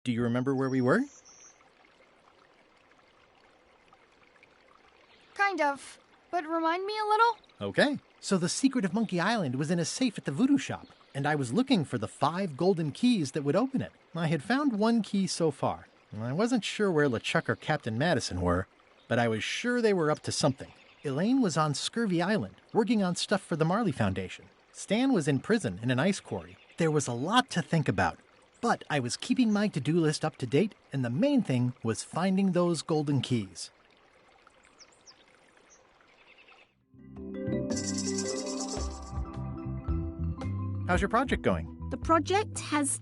Do you remember where we were? Kind of. But remind me a little? Okay. So the secret of Monkey Island was in a safe at the voodoo shop, and I was looking for the 5 golden keys that would open it. I had found 1 key so far. I wasn't sure where LeChuck or Captain Madison were, but I was sure they were up to something. Elaine was on Scurvy Island, working on stuff for the Marley Foundation. Stan was in prison in an ice quarry. There was a lot to think about, but I was keeping my to-do list up to date, and the main thing was finding those golden keys. How's your project going? The project has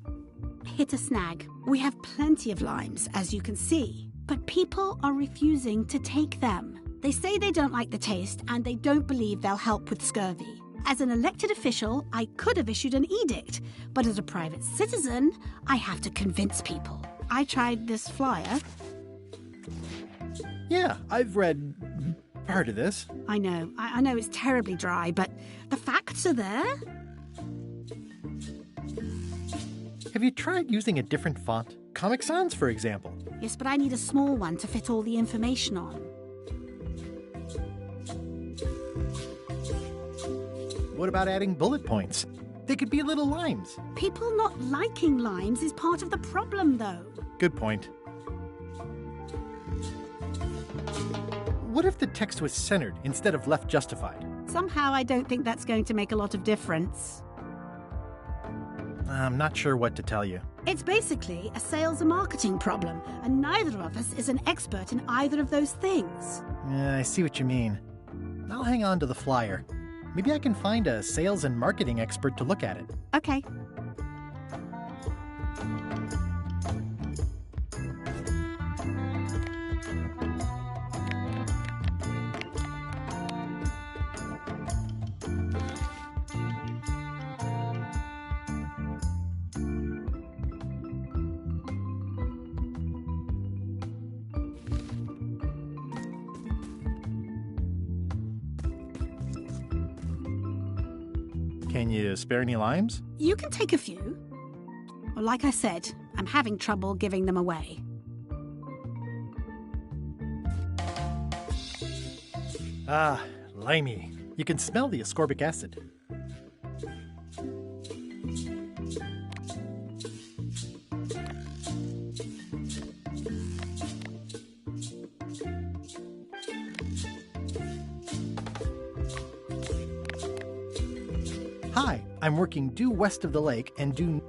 hit a snag. We have plenty of limes, as you can see, but people are refusing to take them. They say they don't like the taste and they don't believe they'll help with scurvy. As an elected official, I could have issued an edict, but as a private citizen, I have to convince people. I tried this flyer. Yeah, I've read part of this. I know it's terribly dry, but the facts are there. Have you tried using a different font? Comic Sans, for example. Yes, but I need a small one to fit all the information on. What about adding bullet points? They could be little limes. People not liking limes is part of the problem, though. Good point. What if the text was centered instead of left justified? Somehow I don't think that's going to make a lot of difference. I'm not sure what to tell you. It's basically a sales and marketing problem, and neither of us is an expert in either of those things. I see what you mean. I'll hang on to the flyer. Maybe I can find a sales and marketing expert to look at it. Okay. Can you spare any limes? You can take a few. Well, like I said, I'm having trouble giving them away. Ah, limey. You can smell the ascorbic acid. Hi, I'm working due west of the lake and due...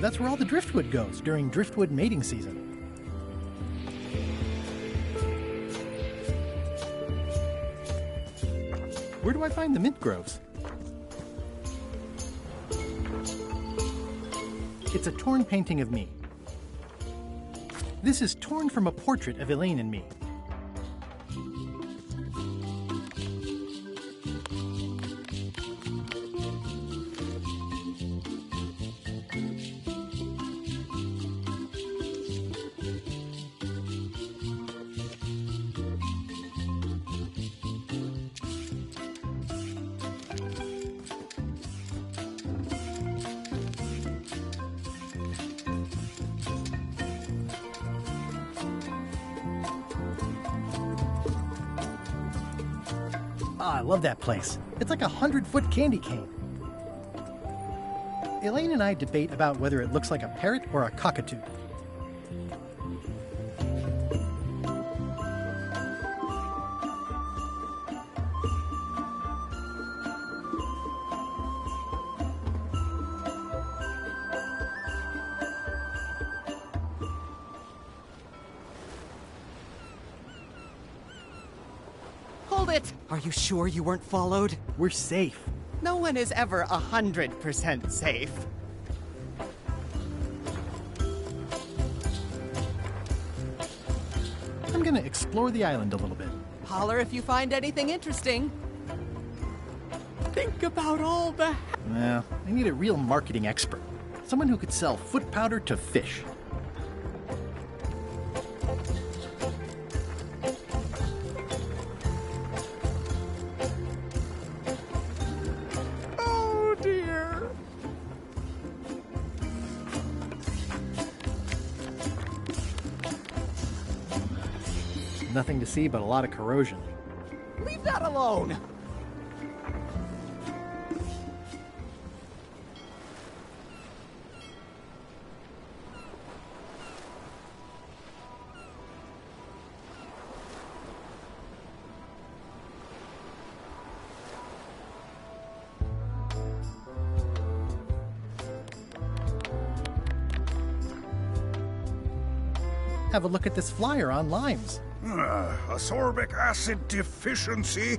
That's where all the driftwood goes during driftwood mating season. Where do I find the mint groves? It's a torn painting of me. This is torn from a portrait of Elaine and me. Ah, I love that place. It's like a 100-foot candy cane. Elaine and I debate about whether it looks like a parrot or a cockatoo. Hold it! Are you sure you weren't followed? We're safe. No one is ever 100% safe. I'm gonna explore the island a little bit. Holler if you find anything interesting. Think about all the... Well, I need a real marketing expert. Someone who could sell foot powder to fish. Oh dear. Nothing to see but a lot of corrosion. Leave that alone! Have a look at this flyer on limes. Ascorbic acid deficiency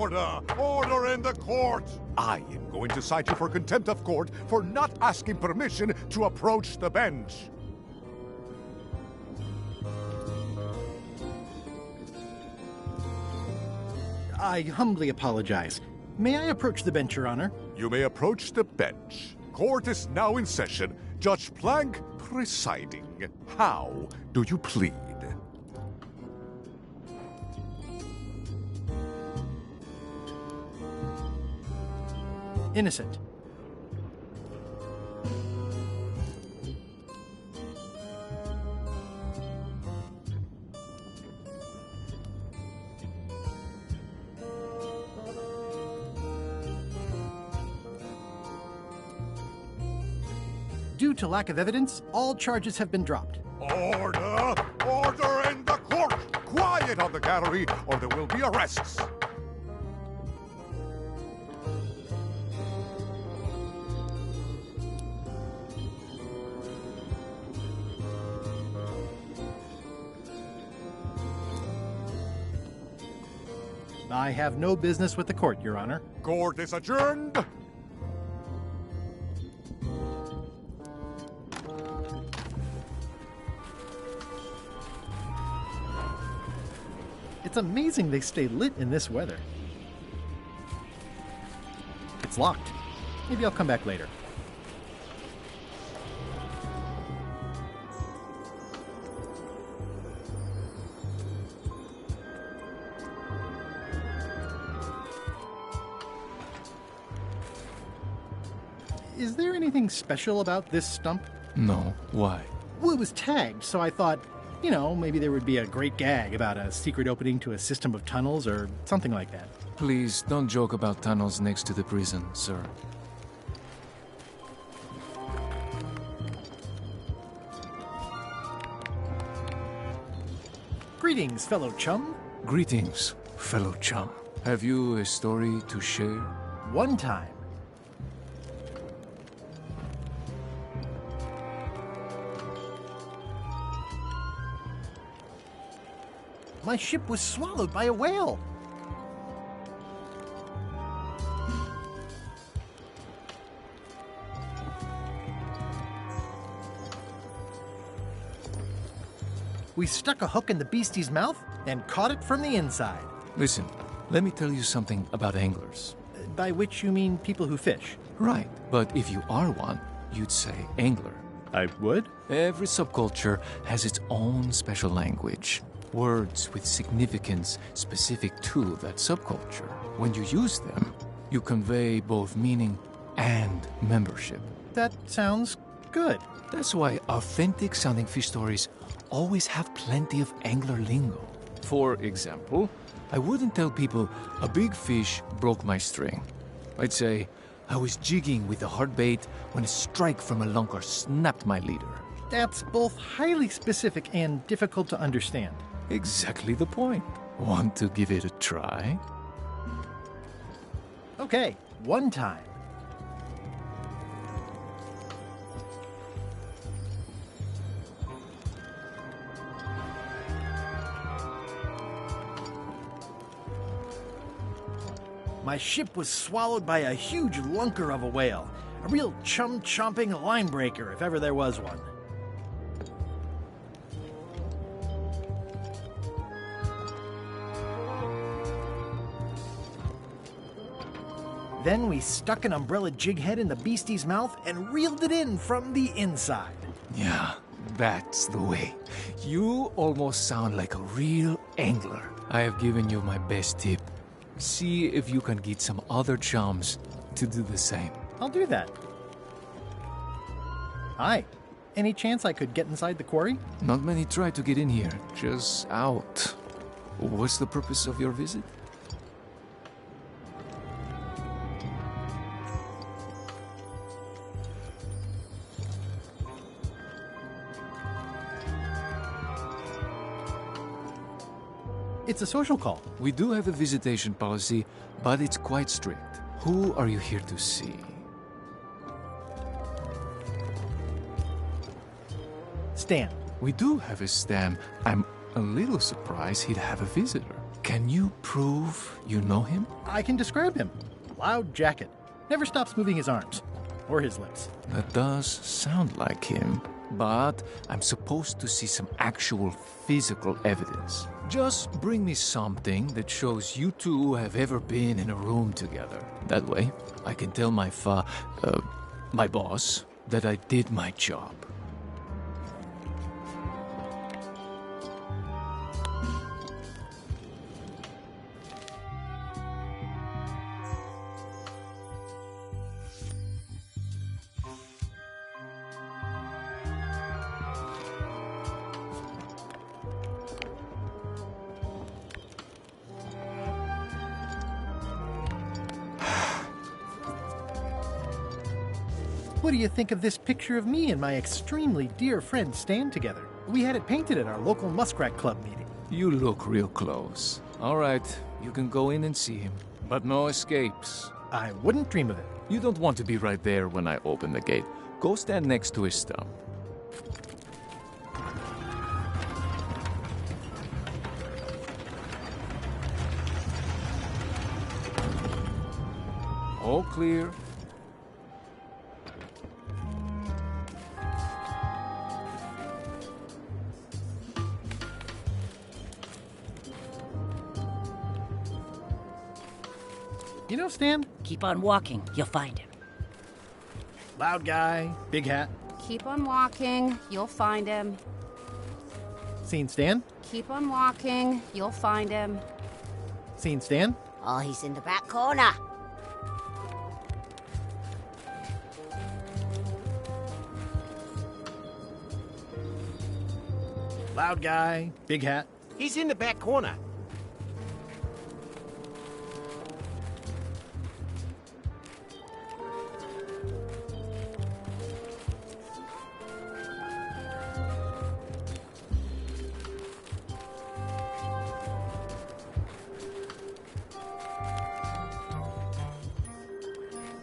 Order! Order in the court! I am going to cite you for contempt of court for not asking permission to approach the bench. I humbly apologize. May I approach the bench, Your Honor? You may approach the bench. Court is now in session. Judge Plank presiding. How do you plead? Innocent. Due to lack of evidence, all charges have been dropped. Order! Order in the court! Quiet on the gallery, or there will be arrests. I have no business with the court, Your Honor. Court is adjourned. It's amazing they stay lit in this weather. It's locked. Maybe I'll come back later. Is there anything special about this stump? No, why? Well, it was tagged, so I thought, you know, maybe there would be a great gag about a secret opening to a system of tunnels or something like that. Please don't joke about tunnels next to the prison, sir. Greetings, fellow chum. Greetings, fellow chum. Have you a story to share? One time, my ship was swallowed by a whale. We stuck a hook in the beastie's mouth and caught it from the inside. Listen, let me tell you something about anglers. By which you mean people who fish. Right, but if you are one, you'd say angler. I would? Every subculture has its own special language. Words with significance specific to that subculture. When you use them, you convey both meaning and membership. That sounds good. That's why authentic sounding fish stories always have plenty of angler lingo. For example, I wouldn't tell people a big fish broke my string. I'd say I was jigging with a hard bait when a strike from a lunker snapped my leader. That's both highly specific and difficult to understand. Exactly the point. Want to give it a try? Okay, one time. My ship was swallowed by a huge lunker of a whale. A real chum-chomping line breaker, if ever there was one. Then we stuck an umbrella jig head in the beastie's mouth and reeled it in from the inside. Yeah, that's the way. You almost sound like a real angler. I have given you my best tip. See if you can get some other chums to do the same. I'll do that. Hi. Any chance I could get inside the quarry? Not many try to get in here, just out. What's the purpose of your visit? It's a social call. We do have a visitation policy, but it's quite strict. Who are you here to see? Stan. We do have a Stan. I'm a little surprised he'd have a visitor. Can you prove you know him? I can describe him. Loud jacket. Never stops moving his arms. Or his lips. That does sound like him. But I'm supposed to see some actual physical evidence. Just bring me something that shows you two have ever been in a room together. That way, I can tell my boss that I did my job. What do you think of this picture of me and my extremely dear friend Stan together? We had it painted at our local Muskrat Club meeting. You look real close. All right, you can go in and see him. But no escapes. I wouldn't dream of it. You don't want to be right there when I open the gate. Go stand next to his stump. All clear. You know, Stan? Keep on walking, you'll find him. Loud guy, big hat. Keep on walking, you'll find him. Seen Stan? Keep on walking, you'll find him. Seen Stan? Oh, he's in the back corner. Loud guy, big hat. He's in the back corner.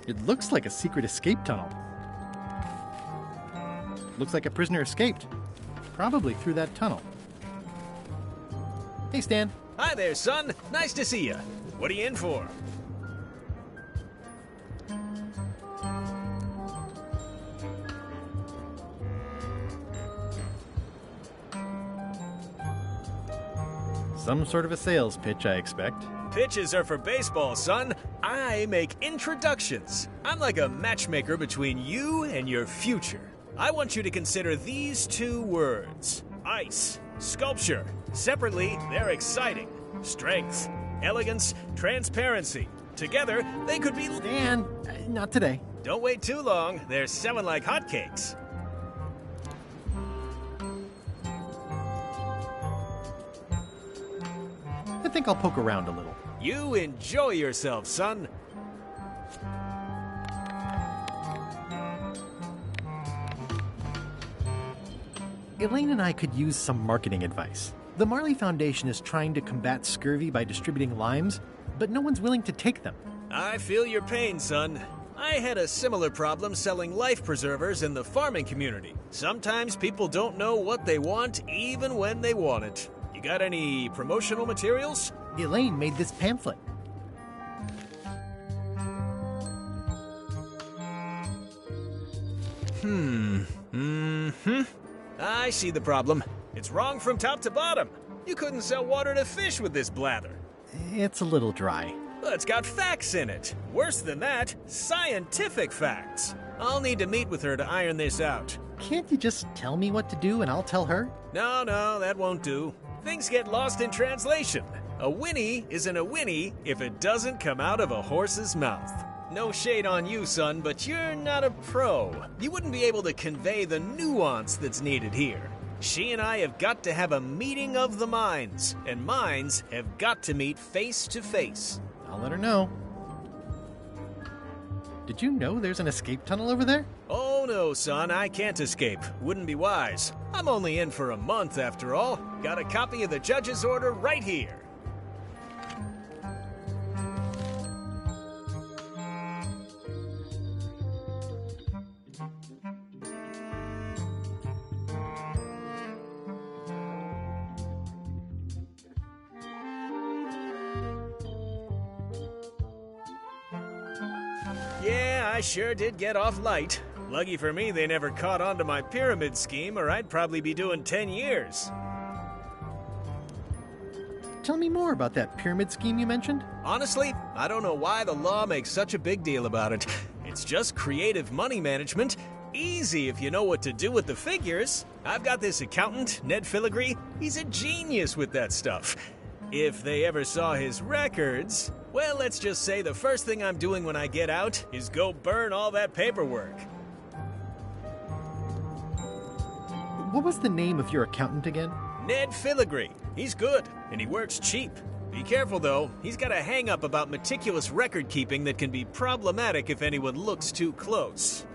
It looks like a secret escape tunnel. Looks like a prisoner escaped. Probably through that tunnel. Hey, Stan. Hi there, son. Nice to see you. What are you in for? Some sort of a sales pitch, I expect. Pitches are for baseball, son. I make introductions. I'm like a matchmaker between you and your future. I want you to consider these two words. Ice, sculpture. Separately, they're exciting. Strength, elegance, transparency. Together, they could be... Stan, not today. Don't wait too long. They're selling like hotcakes. I think I'll poke around a little. You enjoy yourself, son. Elaine and I could use some marketing advice. The Marley Foundation is trying to combat scurvy by distributing limes, but no one's willing to take them. I feel your pain, son. I had a similar problem selling life preservers in the farming community. Sometimes people don't know what they want, even when they want it. You got any promotional materials? Elaine made this pamphlet. I see the problem. It's wrong from top to bottom. You couldn't sell water to fish with this blather. It's a little dry. Well, it's got facts in it. Worse than that, scientific facts. I'll need to meet with her to iron this out. Can't you just tell me what to do and I'll tell her? No, that won't do. Things get lost in translation. A whinny isn't a whinny if it doesn't come out of a horse's mouth. No shade on you, son, but you're not a pro. You wouldn't be able to convey the nuance that's needed here. She and I have got to have a meeting of the minds, and minds have got to meet face to face. I'll let her know. Did you know there's an escape tunnel over there? Oh no, son, I can't escape. Wouldn't be wise. I'm only in for a month after all. Got a copy of the judge's order right here. I sure did get off light. Lucky for me, they never caught on to my pyramid scheme, or I'd probably be doing 10 years. Tell me more about that pyramid scheme you mentioned. Honestly, I don't know why the law makes such a big deal about it. It's just creative money management. Easy if you know what to do with the figures. I've got this accountant, Ned Filigree. He's a genius with that stuff. If they ever saw his records, well, let's just say the first thing I'm doing when I get out is go burn all that paperwork. What was the name of your accountant again? Ned Filigree. He's good, and he works cheap. Be careful, though. He's got a hang-up about meticulous record-keeping that can be problematic if anyone looks too close.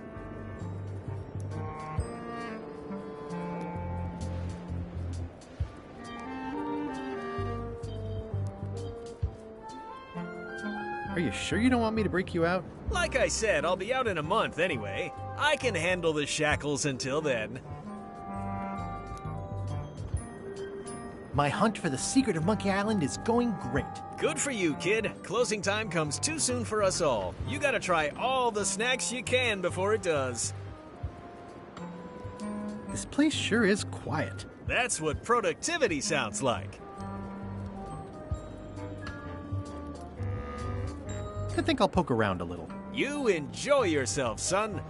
Are you sure you don't want me to break you out? Like I said, I'll be out in a month anyway. I can handle the shackles until then. My hunt for the secret of Monkey Island is going great. Good for you, kid. Closing time comes too soon for us all. You gotta try all the snacks you can before it does. This place sure is quiet. That's what productivity sounds like. I think I'll poke around a little. You enjoy yourself, son.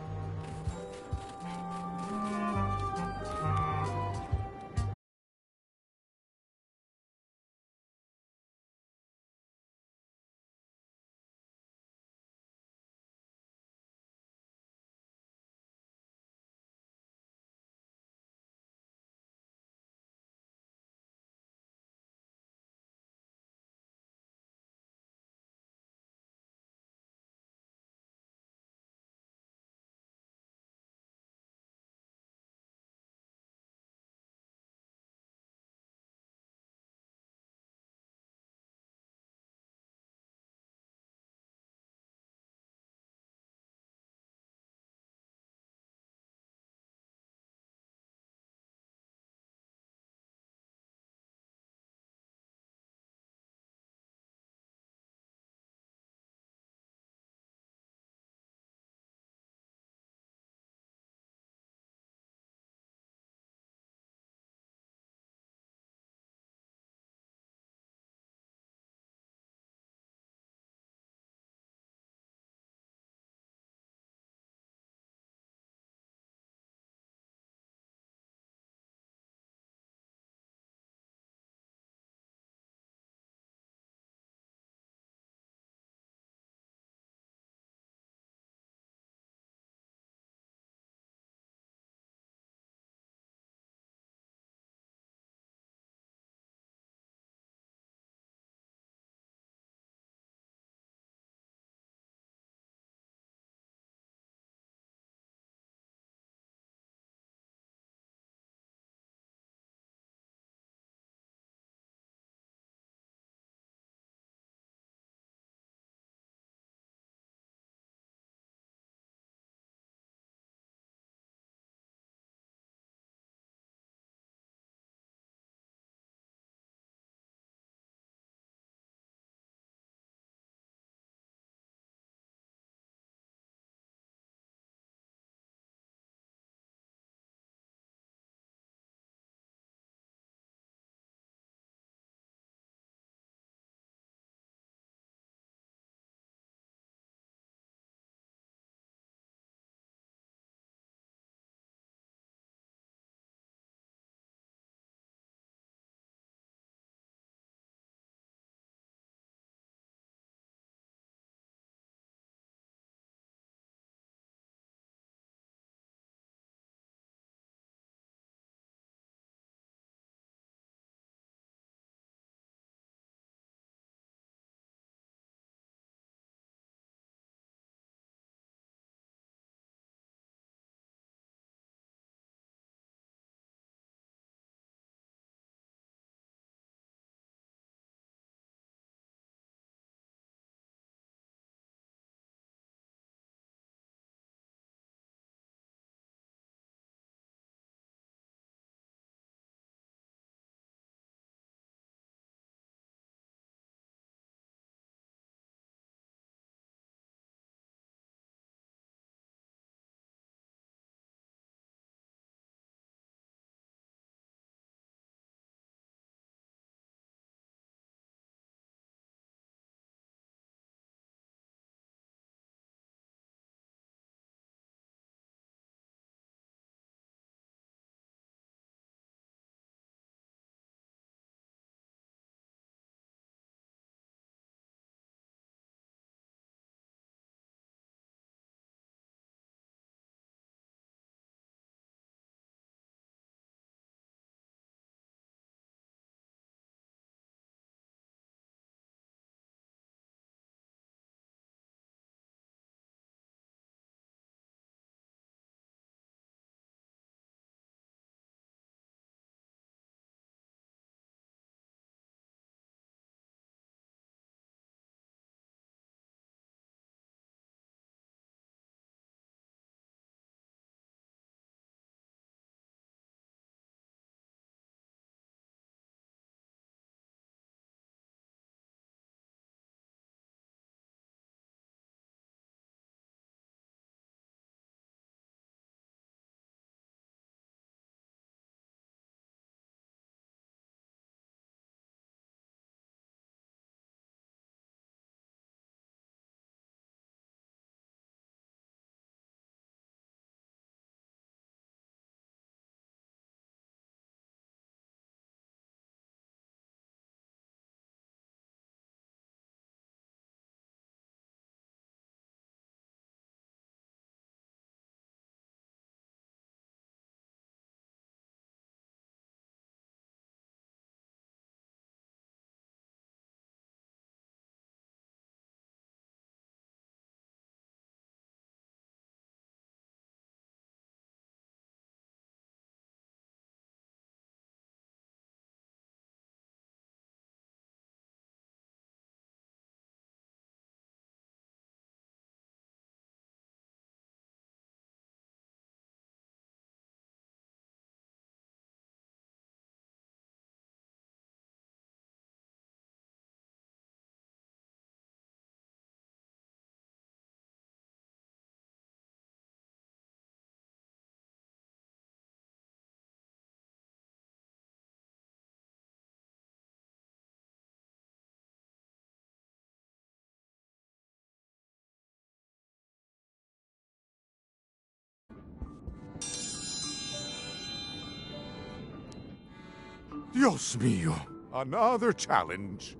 Dios mío, another challenge.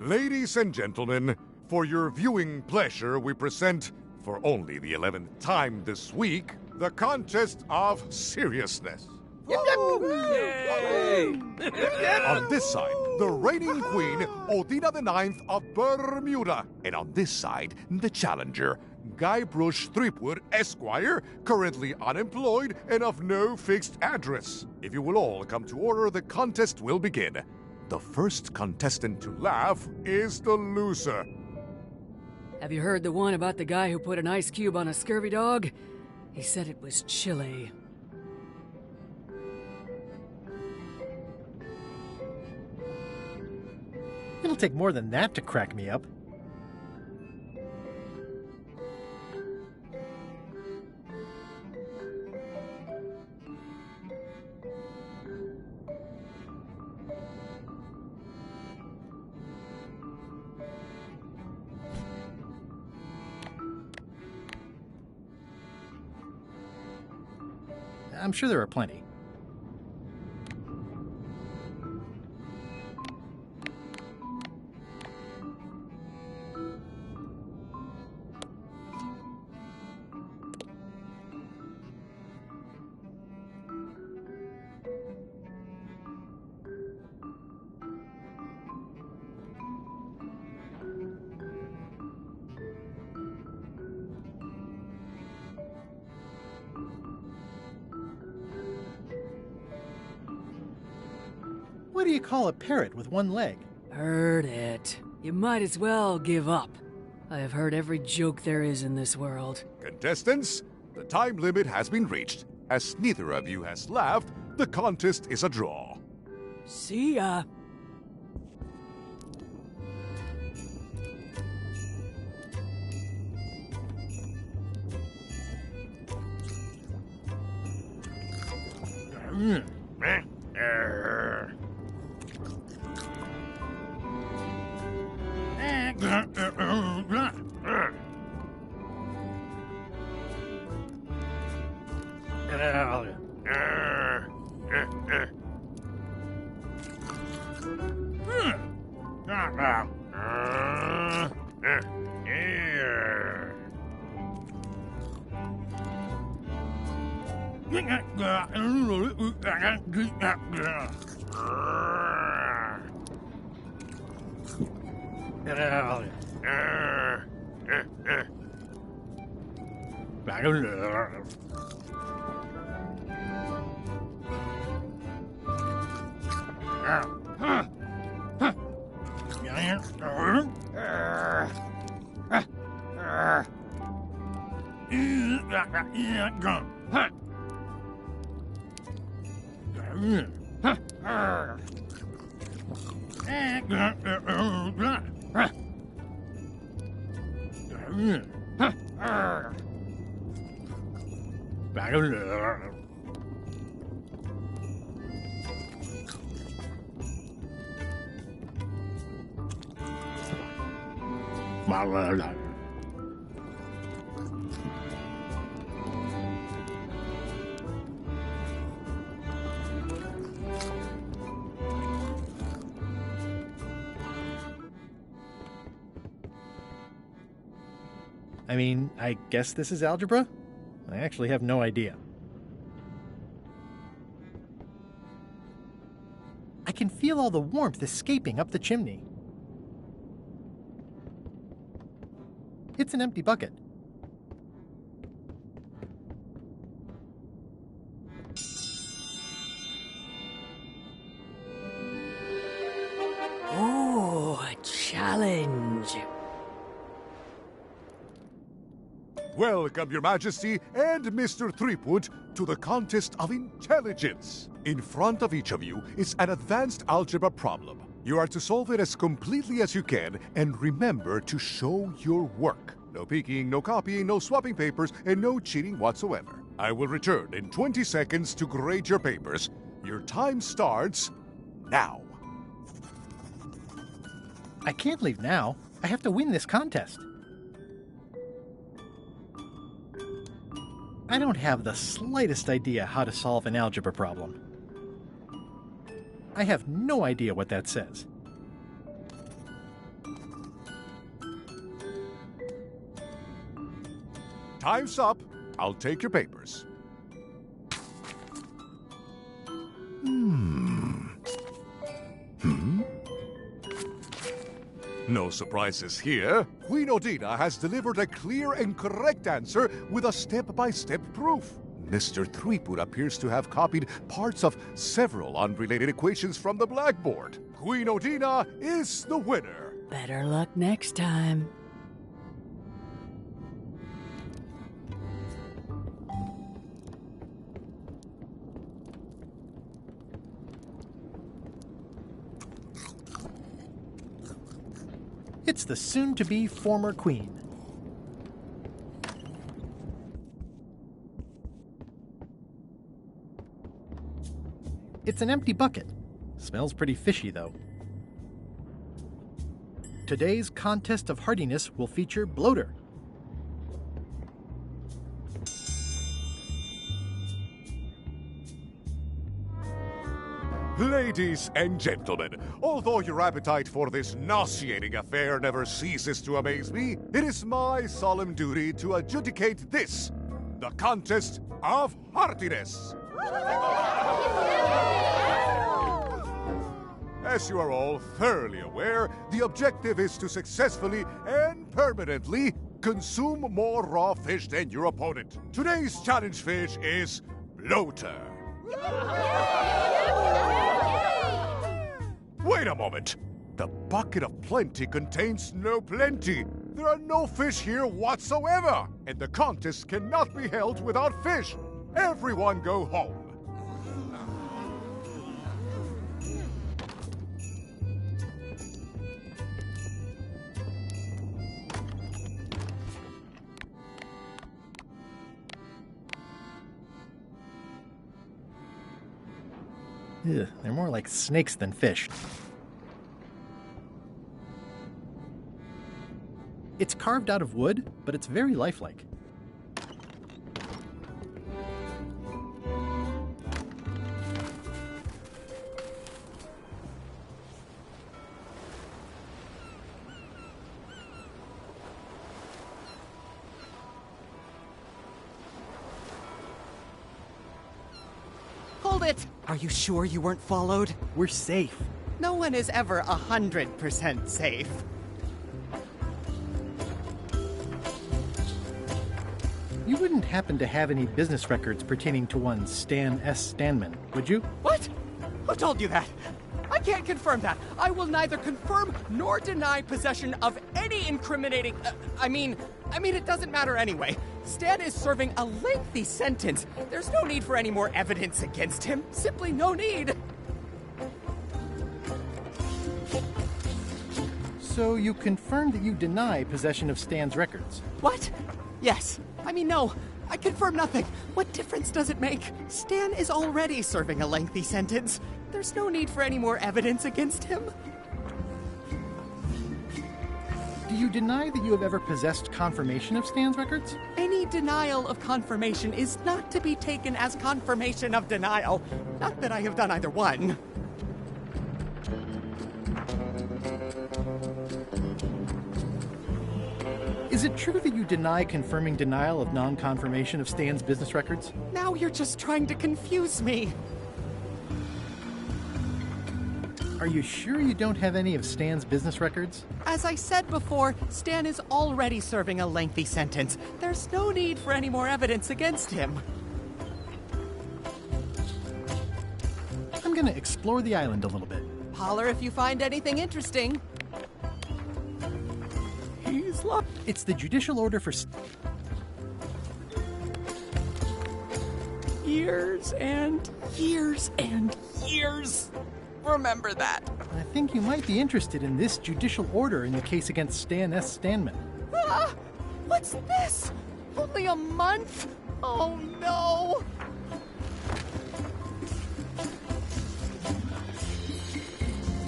Ladies and gentlemen, for your viewing pleasure, we present, for only the 11th time this week, the contest of seriousness. Yay! On this side, the reigning queen, Odina IX of Bermuda. And on this side, the challenger, Guybrush Threepwood, Esquire, currently unemployed and of no fixed address. If you will all come to order, the contest will begin. The first contestant to laugh is the loser. Have you heard the one about the guy who put an ice cube on a scurvy dog? He said it was chilly. It'll take more than that to crack me up. I'm sure there are plenty. What do you call a parrot with one leg? Heard it. You might as well give up. I have heard every joke there is in this world. Contestants, the time limit has been reached. As neither of you has laughed, the contest is a draw. See ya. I mean, I guess this is algebra? I actually have no idea. I can feel all the warmth escaping up the chimney. It's an empty bucket. Ooh, a challenge. Welcome, Your Majesty and Mr. Threepwood, to the contest of intelligence. In front of each of you is an advanced algebra problem. You are to solve it as completely as you can, and remember to show your work. No peeking, no copying, no swapping papers, and no cheating whatsoever. I will return in 20 seconds to grade your papers. Your time starts now. I can't leave now. I have to win this contest. I don't have the slightest idea how to solve an algebra problem. I have no idea what that says. Time's up. I'll take your papers. No surprises here. Queen Odina has delivered a clear and correct answer with a step-by-step proof. Mr. Threepwood appears to have copied parts of several unrelated equations from the blackboard. Queen Odina is the winner. Better luck next time. It's the soon-to-be former queen. It's an empty bucket. Smells pretty fishy, though. Today's contest of hardiness will feature bloater. Ladies and gentlemen, although your appetite for this nauseating affair never ceases to amaze me, it is my solemn duty to adjudicate this, the contest of hardiness. As you are all thoroughly aware, the objective is to successfully and permanently consume more raw fish than your opponent. Today's challenge fish is bloater. Wait a moment. The bucket of plenty contains no plenty. There are no fish here whatsoever, and the contest cannot be held without fish. Everyone go home. Ugh, they're more like snakes than fish. It's carved out of wood, but it's very lifelike. Hold it! Are you sure you weren't followed? We're safe. No one is ever 100% safe. You wouldn't happen to have any business records pertaining to one Stan S. Stanman, would you? What? Who told you that? I can't confirm that. I will neither confirm nor deny possession of any incriminating... I mean, it doesn't matter anyway. Stan is serving a lengthy sentence. There's no need for any more evidence against him. Simply no need. So you confirm that you deny possession of Stan's records? What? Yes. No. I confirm nothing. What difference does it make? Stan is already serving a lengthy sentence. There's no need for any more evidence against him. Do you deny that you have ever possessed confirmation of Stan's records? Any denial of confirmation is not to be taken as confirmation of denial. Not that I have done either one. Is it true that you deny confirming denial of non-confirmation of Stan's business records? Now you're just trying to confuse me. Are you sure you don't have any of Stan's business records? As I said before, Stan is already serving a lengthy sentence. There's no need for any more evidence against him. I'm gonna explore the island a little bit. Holler if you find anything interesting. He's locked. It's the judicial order for... Years and years and years. Remember that. I think you might be interested in this judicial order in the case against Stan S. Stanman. Ah! What's this? Only a month? Oh no!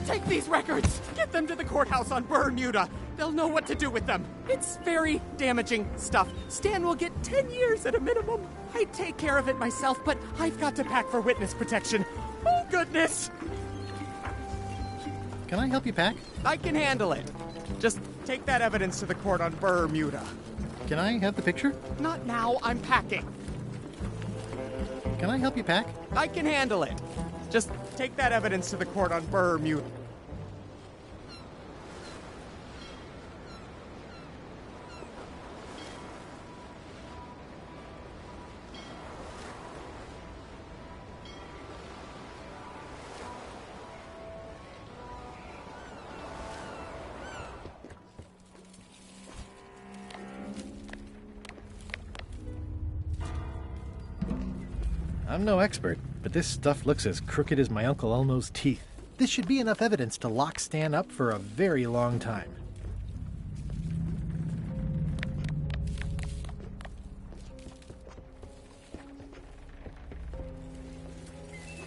Take these records! Get them to the courthouse on Bermuda! They'll know what to do with them. It's very damaging stuff. Stan will get 10 years at a minimum. I'd take care of it myself, but I've got to pack for witness protection. Oh, goodness! Can I help you pack? I can handle it. Just take that evidence to the court on Bermuda. Can I have the picture? Not now, I'm packing. Can I help you pack? I can handle it. Just take that evidence to the court on Bermuda. I'm no expert, but this stuff looks as crooked as my Uncle Elmo's teeth. This should be enough evidence to lock Stan up for a very long time.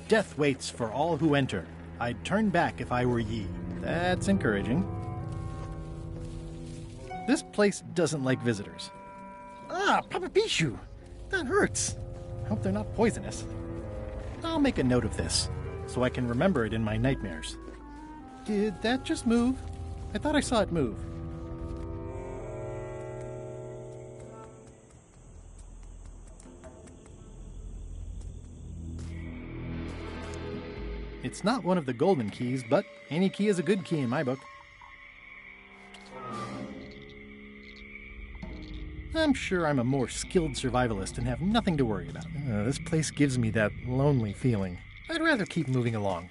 Death waits for all who enter. I'd turn back if I were ye. That's encouraging. This place doesn't like visitors. Ah, Papa Pichu! That hurts. Hope they're not poisonous. I'll make a note of this, so I can remember it in my nightmares. Did that just move? I thought I saw it move. It's not one of the golden keys, but any key is a good key in my book. I'm sure I'm a more skilled survivalist and have nothing to worry about. This place gives me that lonely feeling. I'd rather keep moving along.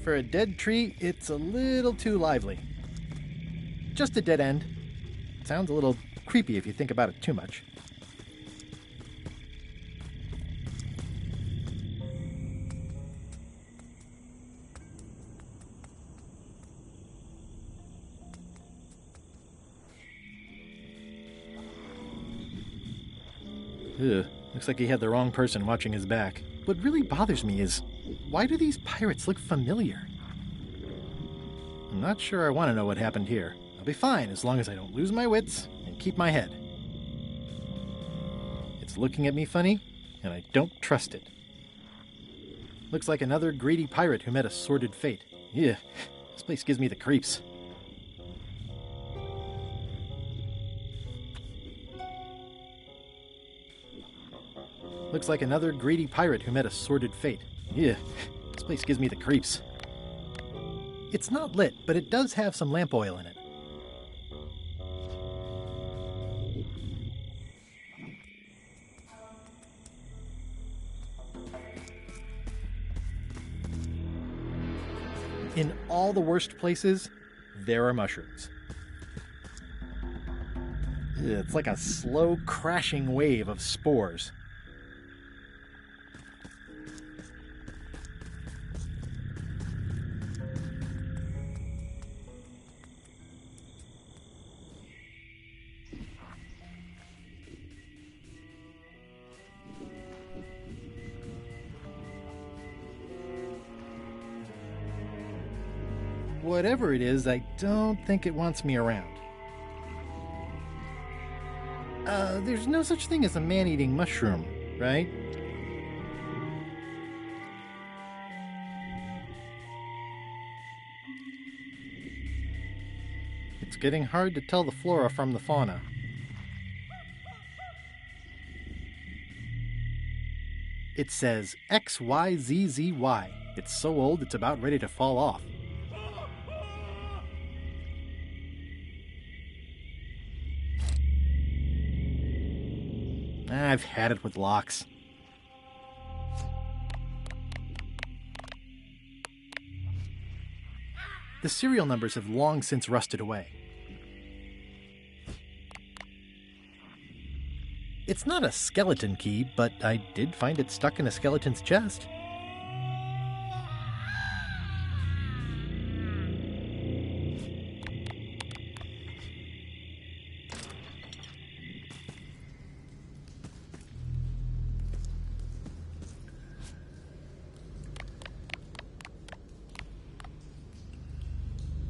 For a dead tree, it's a little too lively. Just a dead end. Sounds a little creepy if you think about it too much. Ugh, looks like he had the wrong person watching his back. What really bothers me is, why do these pirates look familiar? I'm not sure I want to know what happened here. I'll be fine as long as I don't lose my wits and keep my head. It's looking at me funny, and I don't trust it. Looks like another greedy pirate who met a sordid fate. Yeah, this place gives me the creeps. Looks like another greedy pirate who met a sordid fate. Yeah, this place gives me the creeps. It's not lit, but it does have some lamp oil in it. In all the worst places, there are mushrooms. It's like a slow crashing wave of spores. Whatever it is, I don't think it wants me around. There's no such thing as a man-eating mushroom, right? It's getting hard to tell the flora from the fauna. It says XYZZY. It's so old it's about ready to fall off. I've had it with locks. The serial numbers have long since rusted away. It's not a skeleton key, but I did find it stuck in a skeleton's chest.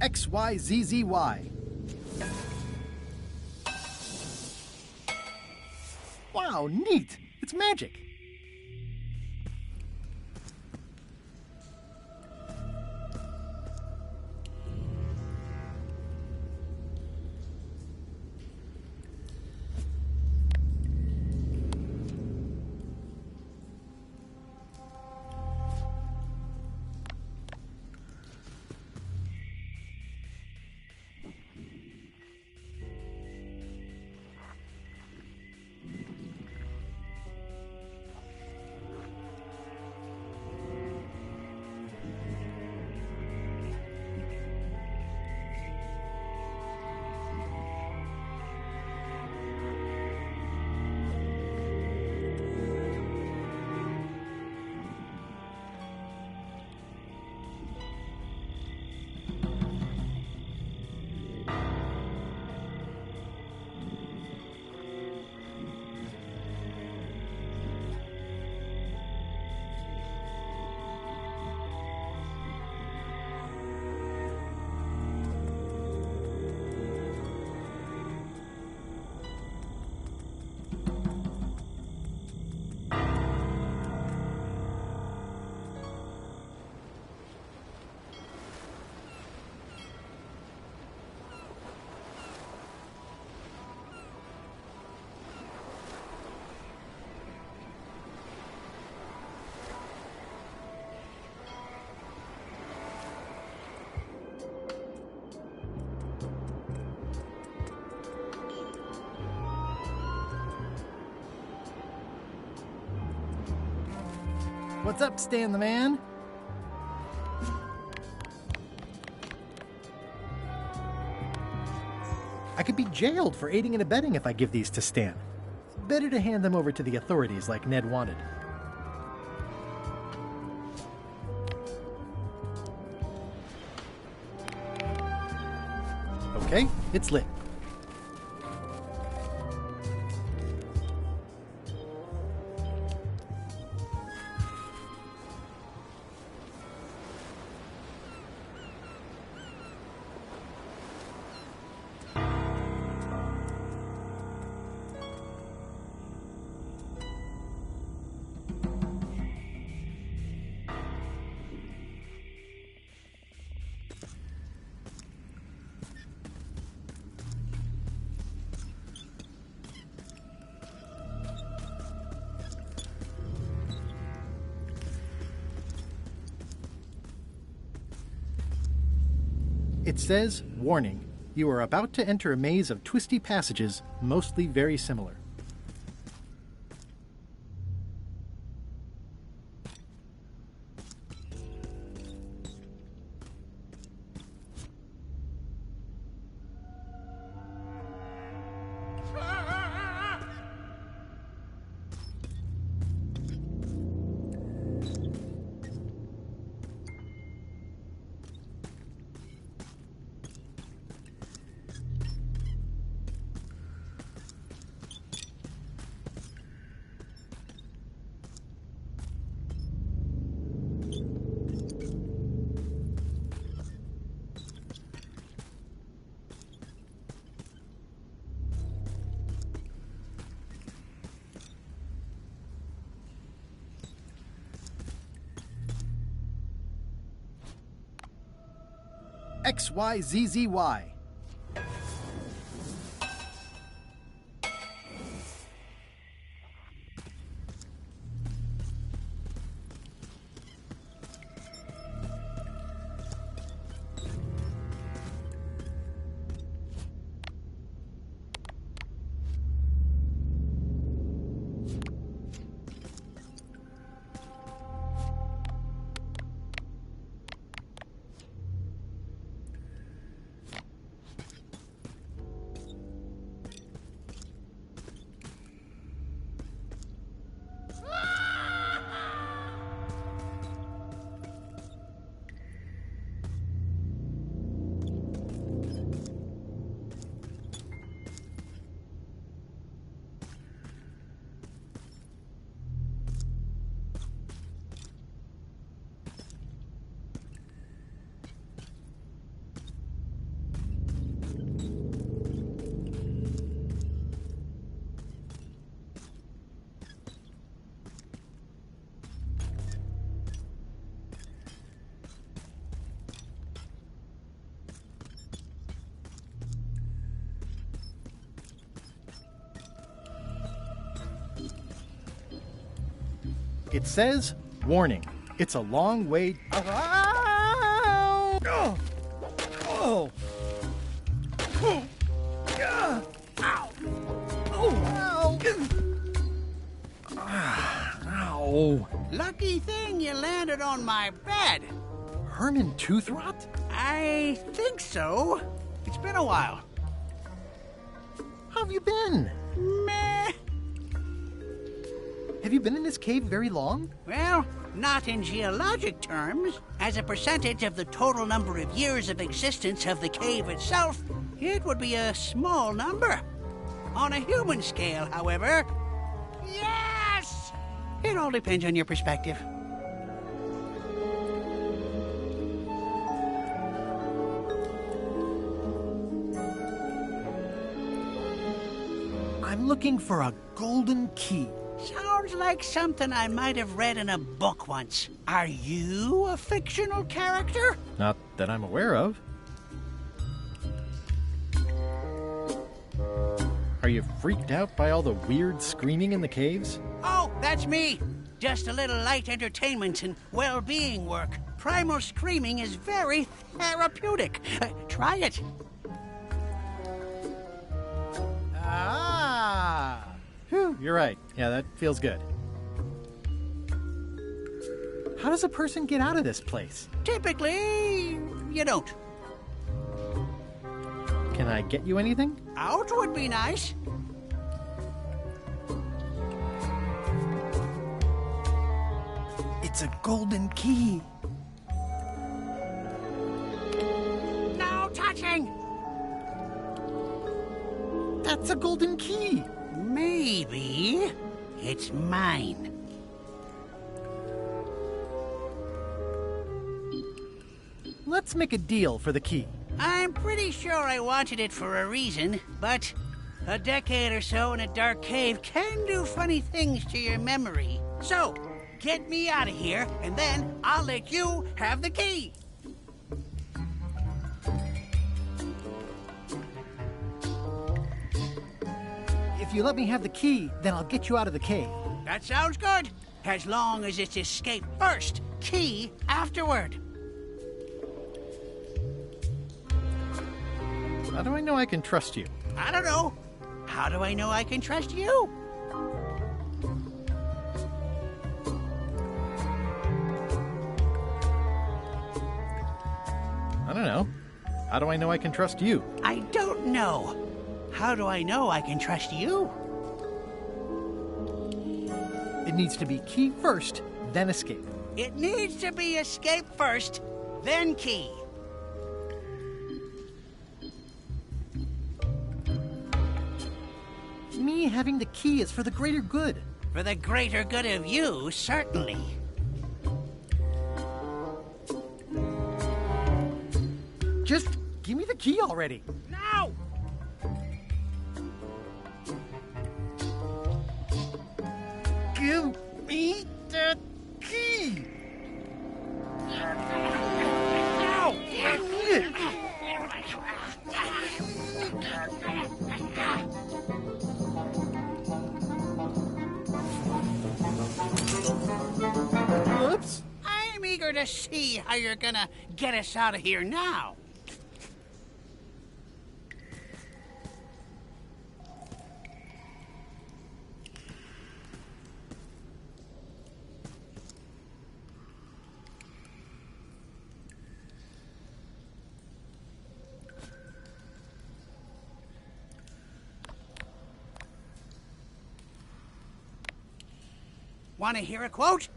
XYZZY. Wow, neat! It's magic! What's up, Stan the Man? I could be jailed for aiding and abetting if I give these to Stan. Better to hand them over to the authorities like Ned wanted. Okay, it's lit. It says, "Warning, you are about to enter a maze of twisty passages, mostly very similar." XYZZY. It says, warning, it's a long way... Ow. Lucky thing you landed on my bed. Herman tooth rot? I think so. It's been a while. How have you been? Meh. Have you been in this cave very long? Well, not in geologic terms. As a percentage of the total number of years of existence of the cave itself, it would be a small number. On a human scale, however, yes! It all depends on your perspective. I'm looking for a golden key. Sounds like something I might have read in a book once. Are you a fictional character? Not that I'm aware of. Are you freaked out by all the weird screaming in the caves? Oh, that's me. Just a little light entertainment and well-being work. Primal screaming is very therapeutic. Try it. Ah! Whew, you're right. Yeah, that feels good. How does a person get out of this place? Typically, you don't. Can I get you anything? Out would be nice. It's a golden key. No touching! That's a golden key. Maybe it's mine. Let's make a deal for the key. I'm pretty sure I wanted it for a reason, but a decade or so in a dark cave can do funny things to your memory. So, get me out of here, and then I'll let you have the key. If you let me have the key, then I'll get you out of the cave. That sounds good. As long as it's escape first, key afterward. How do I know I can trust you? I don't know. How do I know I can trust you? I don't know. How do I know I can trust you? I don't know. How do I know I can trust you? It needs to be key first, then escape. It needs to be escape first, then key. Me having the key is for the greater good. For the greater good of you, certainly. Just give me the key already. No! Give me the key. No! Oops. I'm eager to see how you're gonna get us out of here now. Want to hear a quote?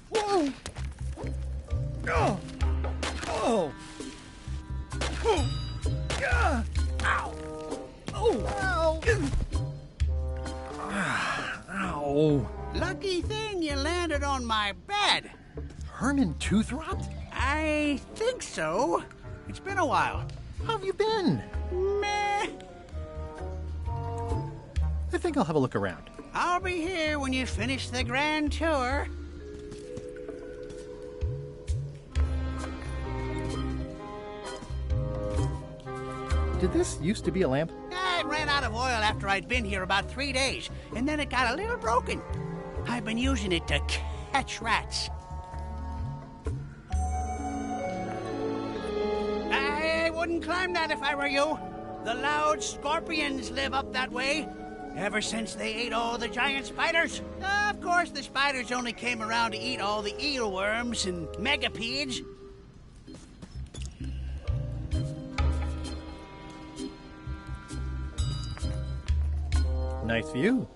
Whoa! Oh! Oh! Yeah! Ow! Oh! Ow! Ow! Lucky thing you landed on my bed. Herman tooth rot? I think so. It's been a while. How have you been? Meh. I think I'll have a look around. I'll be here when you finish the grand tour. Did this used to be a lamp? It ran out of oil after I'd been here about 3 days, and then it got a little broken. I've been using it to catch rats. I wouldn't climb that if I were you. The loud scorpions live up that way, ever since they ate all the giant spiders. Of course, the spiders only came around to eat all the eelworms and megapedes. Nice view.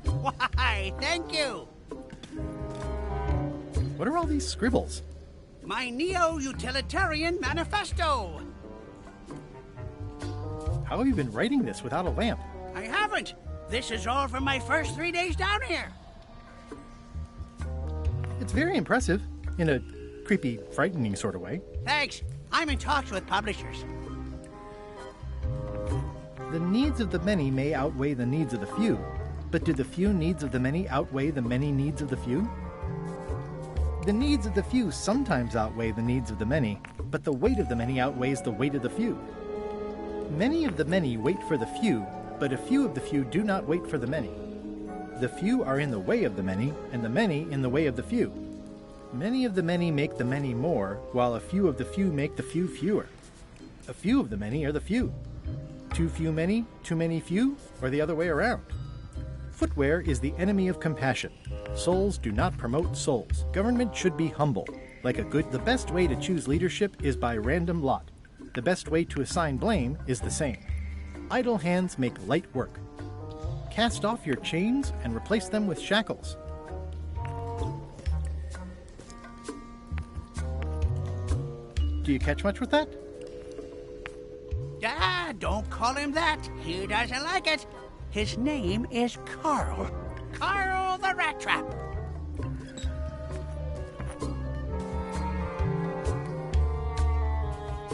Why, thank you. What are all these scribbles? My neo-utilitarian manifesto. How have you been writing this without a lamp? I haven't. This is all from my first 3 days down here. It's very impressive, in a creepy, frightening sort of way. Thanks. I'm in talks with publishers. The needs of the many may outweigh the needs of the few, but do the few needs of the many outweigh the many needs of the few? The needs of the few sometimes outweigh the needs of the many, but the weight of the many outweighs the weight of the few. Many of the many wait for the few, but a few of the few do not wait for the many. The few are in the way of the many, and the many in the way of the few. Many of the many make the many more, while a few of the few make the few fewer. A few of the many are the few. Too few many few, or the other way around. Footwear is the enemy of compassion. Souls do not promote souls. Government should be humble. The best way to choose leadership is by random lot. The best way to assign blame is the same. Idle hands make light work. Cast off your chains and replace them with shackles. Do you catch much with that? Don't call him that. He doesn't like it. His name is Carl. Carl the Rat Trap.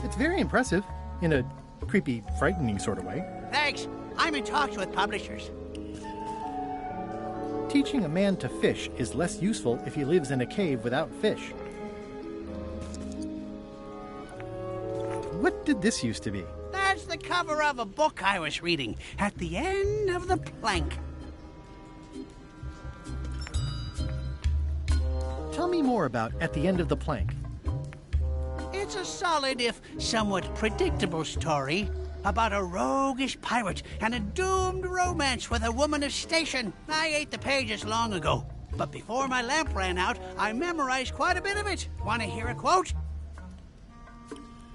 It's very impressive, in a creepy, frightening sort of way. Thanks. I'm in talks with publishers. Teaching a man to fish is less useful if he lives in a cave without fish. What did this used to be? That's the cover of a book I was reading at the end of the plank. Tell me more about At the End of the Plank. It's a solid, if somewhat predictable story about a roguish pirate and a doomed romance with a woman of station. I ate the pages long ago, but before my lamp ran out, I memorized quite a bit of it. Want to hear a quote?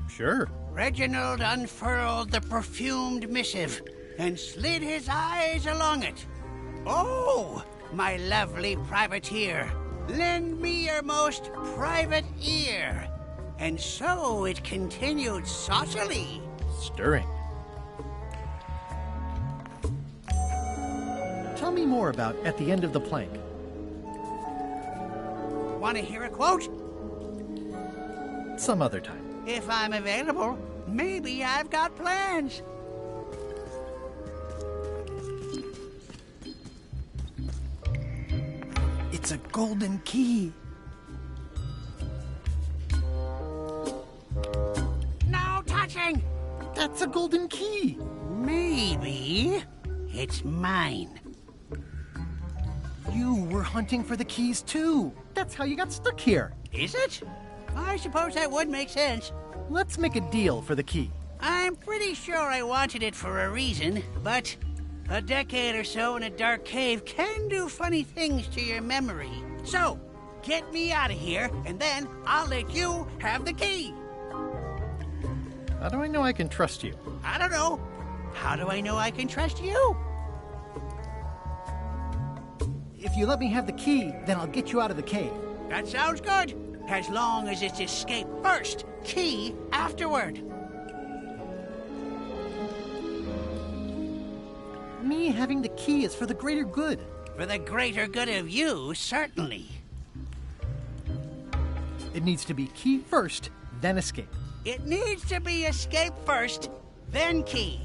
Sure. Reginald unfurled the perfumed missive and slid his eyes along it. Oh, my lovely privateer, lend me your most private ear. And so it continued saucily. Stirring. Tell me more about At the End of the Plank. Want to hear a quote? Some other time. If I'm available, maybe I've got plans. It's a golden key. No touching! That's a golden key. Maybe it's mine. You were hunting for the keys too. That's how you got stuck here. Is it? I suppose that would make sense. Let's make a deal for the key. I'm pretty sure I wanted it for a reason, but a decade or so in a dark cave can do funny things to your memory. So, get me out of here, and then I'll let you have the key. How do I know I can trust you? I don't know. How do I know I can trust you? If you let me have the key, then I'll get you out of the cave. That sounds good. As long as it's escape first, key afterward. Me having the key is for the greater good. For the greater good of you, certainly. It needs to be key first, then escape. It needs to be escape first, then key.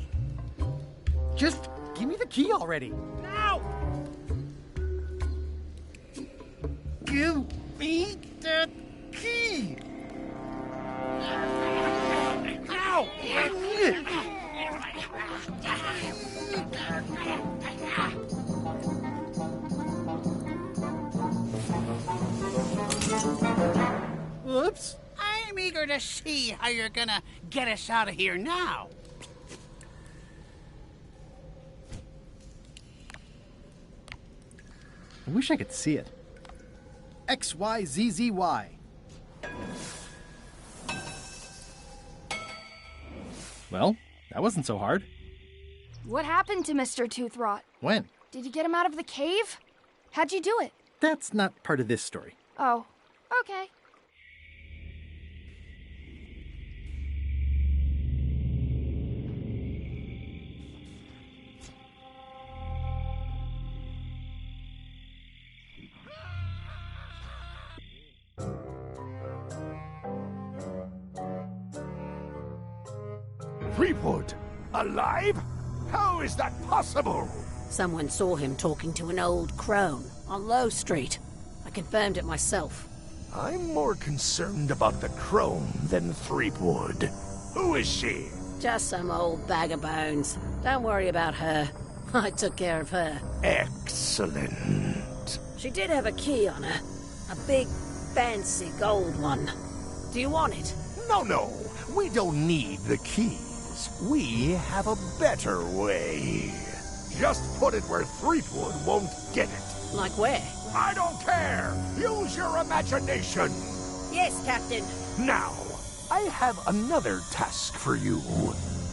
Just give me the key already. Now! Give me that key! Ow! Ow! Whoops. I'm eager to see how you're gonna get us out of here now. I wish I could see it. XYZZY. Well, that wasn't so hard. What happened to Mr. Toothrot? When? Did you get him out of the cave? How'd you do it? That's not part of this story. Oh, okay. Threepwood? Alive? How is that possible? Someone saw him talking to an old crone on Low Street. I confirmed it myself. I'm more concerned about the crone than Threepwood. Who is she? Just some old bag of bones. Don't worry about her. I took care of her. Excellent. She did have a key on her. A big, fancy gold one. Do you want it? No. We don't need the keys. We have a better way. Just put it where Threepwood won't get it. Like where? I don't care. Use your imagination. Yes, Captain. Now, I have another task for you.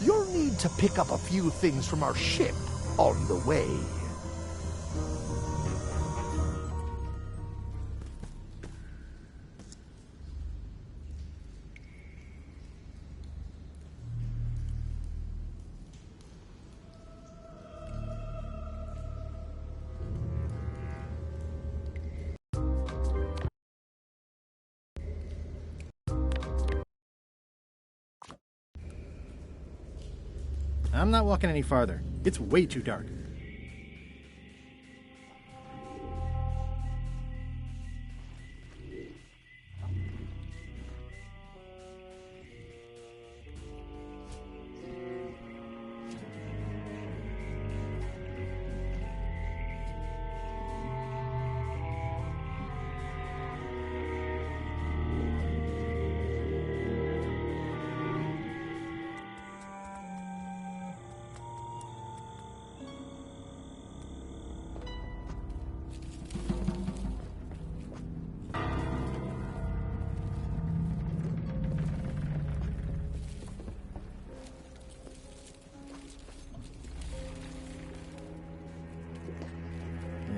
You'll need to pick up a few things from our ship on the way. I'm not walking any farther. It's way too dark.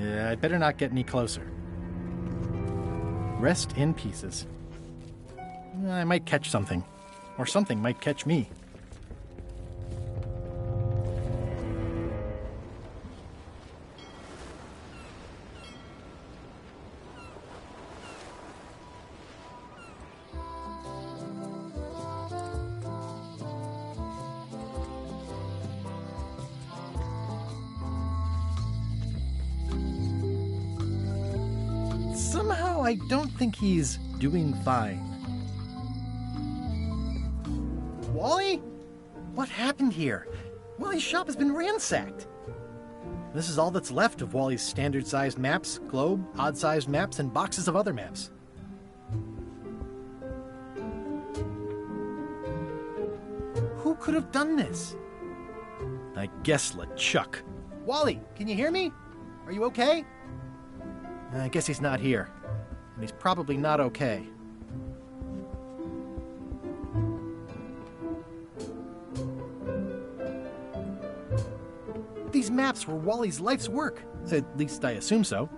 Yeah, I'd better not get any closer. Rest in pieces. I might catch something. Or something might catch me. Somehow, I don't think he's doing fine. Wally? What happened here? Wally's shop has been ransacked. This is all that's left of Wally's standard-sized maps, globe, odd-sized maps, and boxes of other maps. Who could have done this? I guess LeChuck. Wally, can you hear me? Are you okay? I guess he's not here. And he's probably not okay. These maps were Wally's life's work. At least I assume so.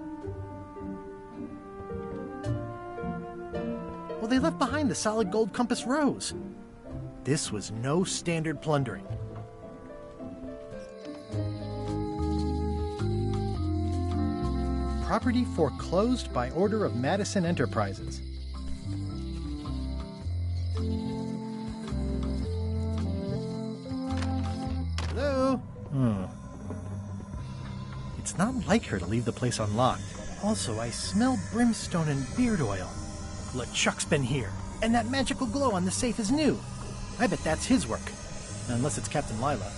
Well, they left behind the solid gold compass rose. This was no standard plundering. Property foreclosed by order of Madison Enterprises. Hello? It's not like her to leave the place unlocked. Also, I smell brimstone and beard oil. LeChuck's been here, and that magical glow on the safe is new. I bet that's his work. Unless it's Captain Lila.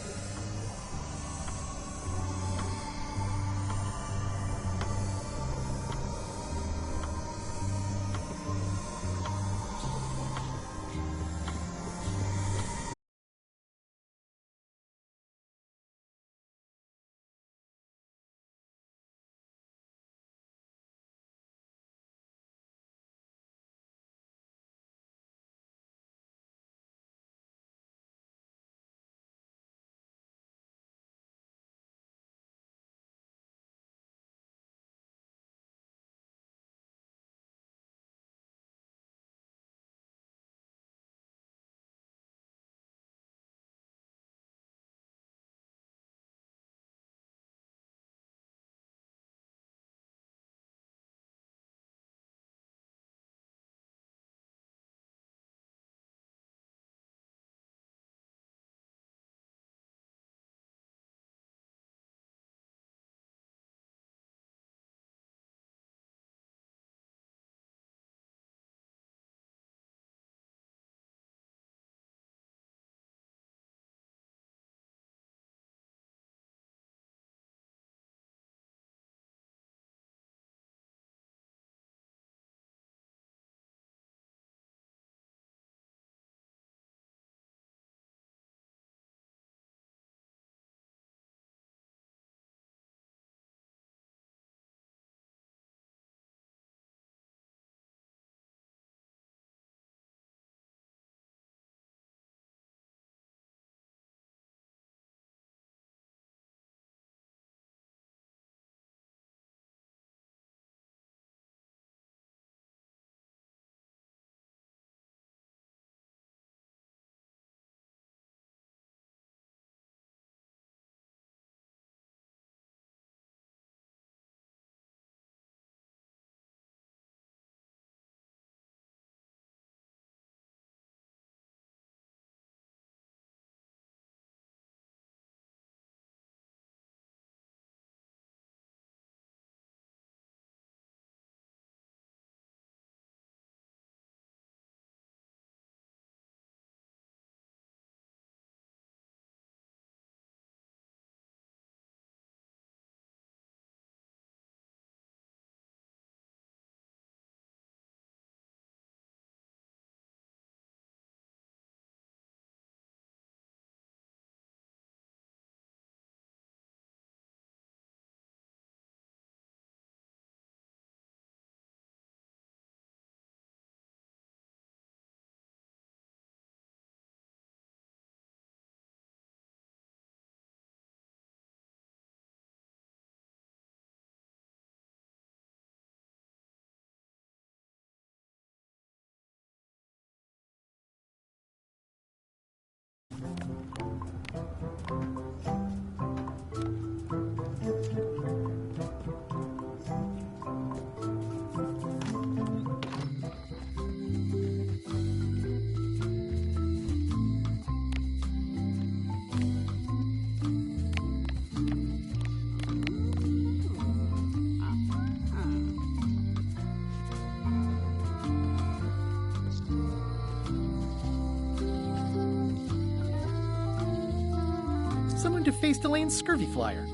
Someone defaced Elaine's scurvy flyer.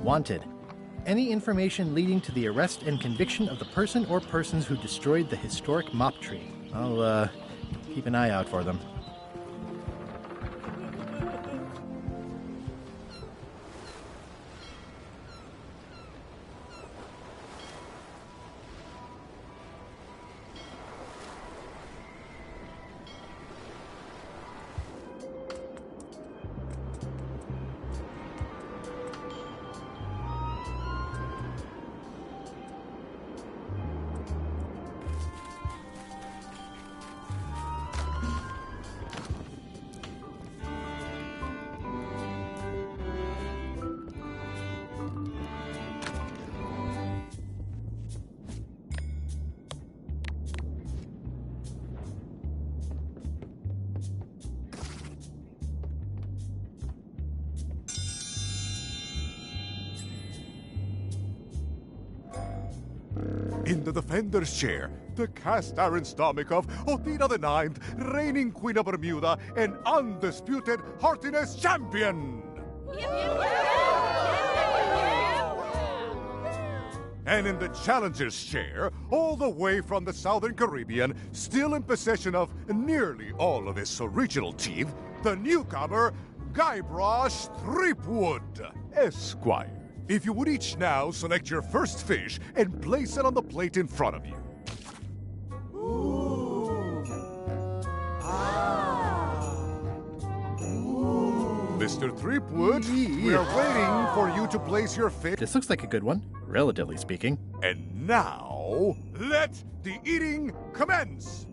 Wanted. Any information leading to the arrest and conviction of the person or persons who destroyed the historic mop tree. I'll, keep an eye out for them. In the defender's chair, the cast iron stomach of Othina the Ninth, reigning Queen of Bermuda and undisputed heartiness champion! And in the challenger's chair, all the way from the Southern Caribbean, still in possession of nearly all of his original teeth, the newcomer, Guybrush Threepwood, Esquire. If you would each now select your first fish and place it on the plate in front of you. Mr. Threepwood, we are waiting for you to place your fish. This looks like a good one, relatively speaking. And now, let the eating commence!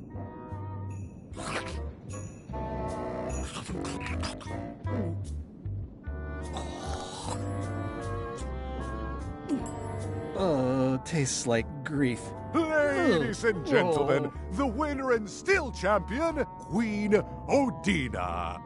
Tastes like grief. Ladies and gentlemen, the winner and still champion, Queen Othina.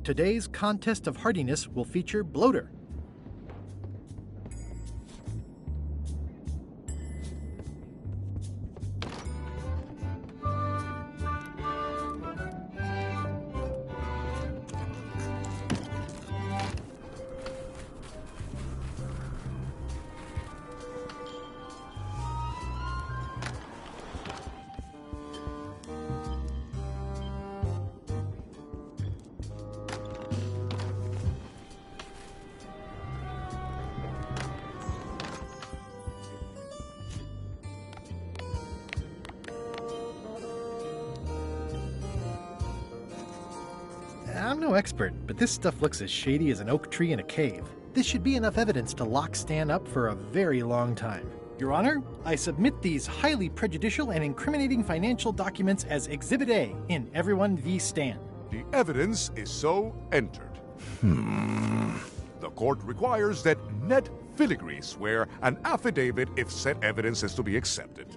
Today's contest of hardiness will feature bloater. I'm no expert, but this stuff looks as shady as an oak tree in a cave. This should be enough evidence to lock Stan up for a very long time. Your Honor, I submit these highly prejudicial and incriminating financial documents as Exhibit A in Everyone v. Stan. The evidence is so entered. The court requires that Ned Filigree swear an affidavit if said evidence is to be accepted.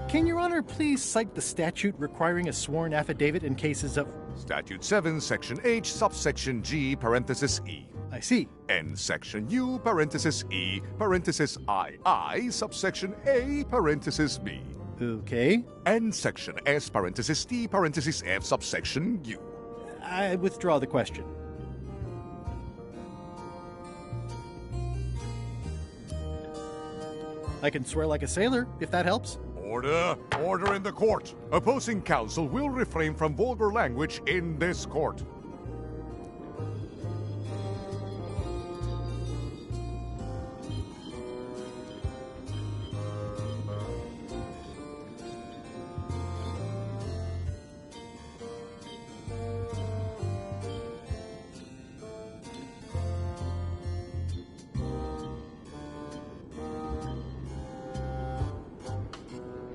Can Your Honor please cite the statute requiring a sworn affidavit in cases of... Statute 7, Section H, subsection G, parenthesis E. I see. And Section U, parenthesis E, parenthesis II, subsection A, parenthesis B. Okay. And Section S, parenthesis T, parenthesis F, subsection U. I withdraw the question. I can swear like a sailor, if that helps. Order! Order in the court! Opposing counsel will refrain from vulgar language in this court.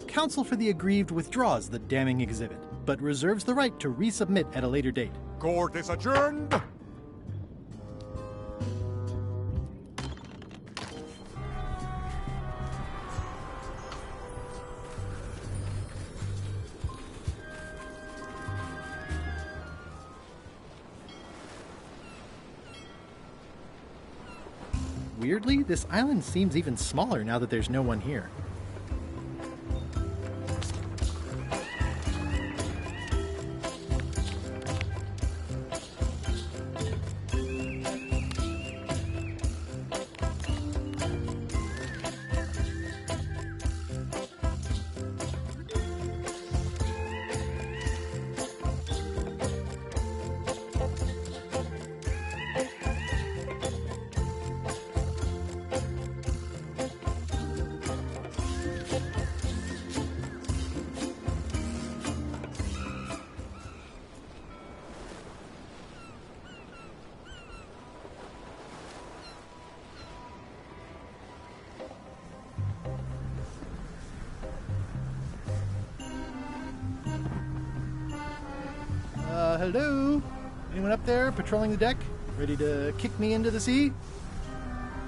Counsel for the aggrieved withdraws the damning exhibit, but reserves the right to resubmit at a later date. Court is adjourned! Weirdly, this island seems even smaller now that there's no one here. Hello? Anyone up there patrolling the deck? Ready to kick me into the sea?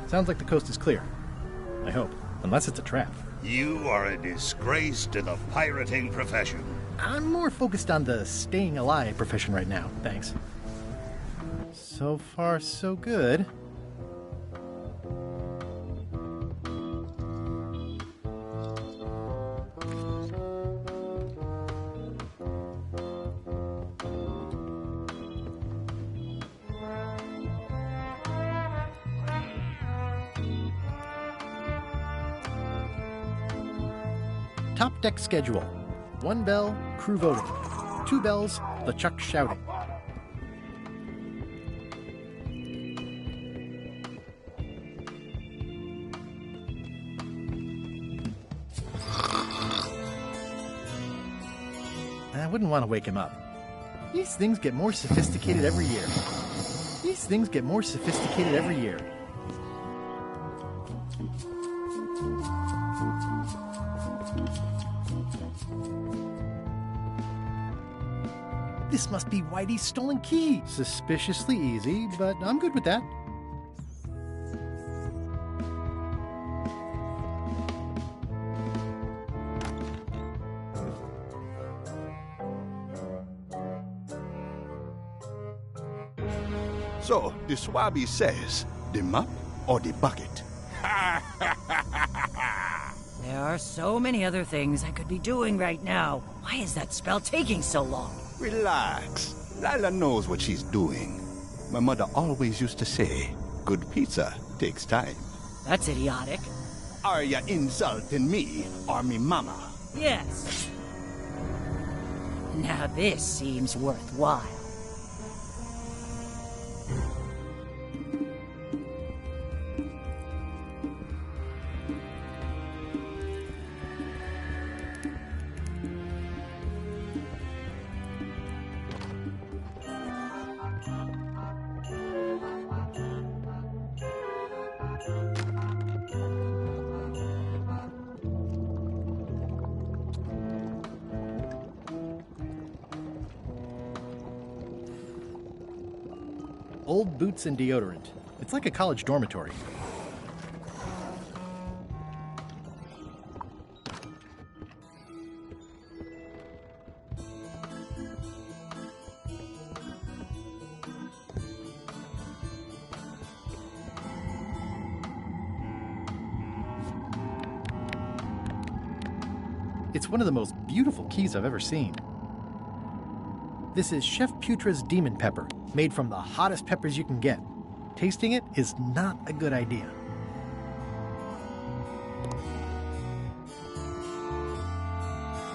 Sounds like the coast is clear. I hope. Unless it's a trap. You are a disgrace to the pirating profession. I'm more focused on the staying alive profession right now, thanks. So far, so good. Top deck schedule. 1 bell, crew voting. 2 bells, LeChuck shouting. I wouldn't want to wake him up. These things get more sophisticated every year. These things get more sophisticated every year. This must be Whitey's stolen key. Suspiciously easy, but I'm good with that. So, the Swabby says, the mop or the bucket? There are so many other things I could be doing right now. Why is that spell taking so long? Relax. Lila knows what she's doing. My mother always used to say, good pizza takes time. That's idiotic. Are you insulting me or me mama? Yes. Now this seems worthwhile. Old boots and deodorant. It's like a college dormitory. It's one of the most beautiful keys I've ever seen. This is Chef Putra's Demon Pepper, made from the hottest peppers you can get. Tasting it is not a good idea.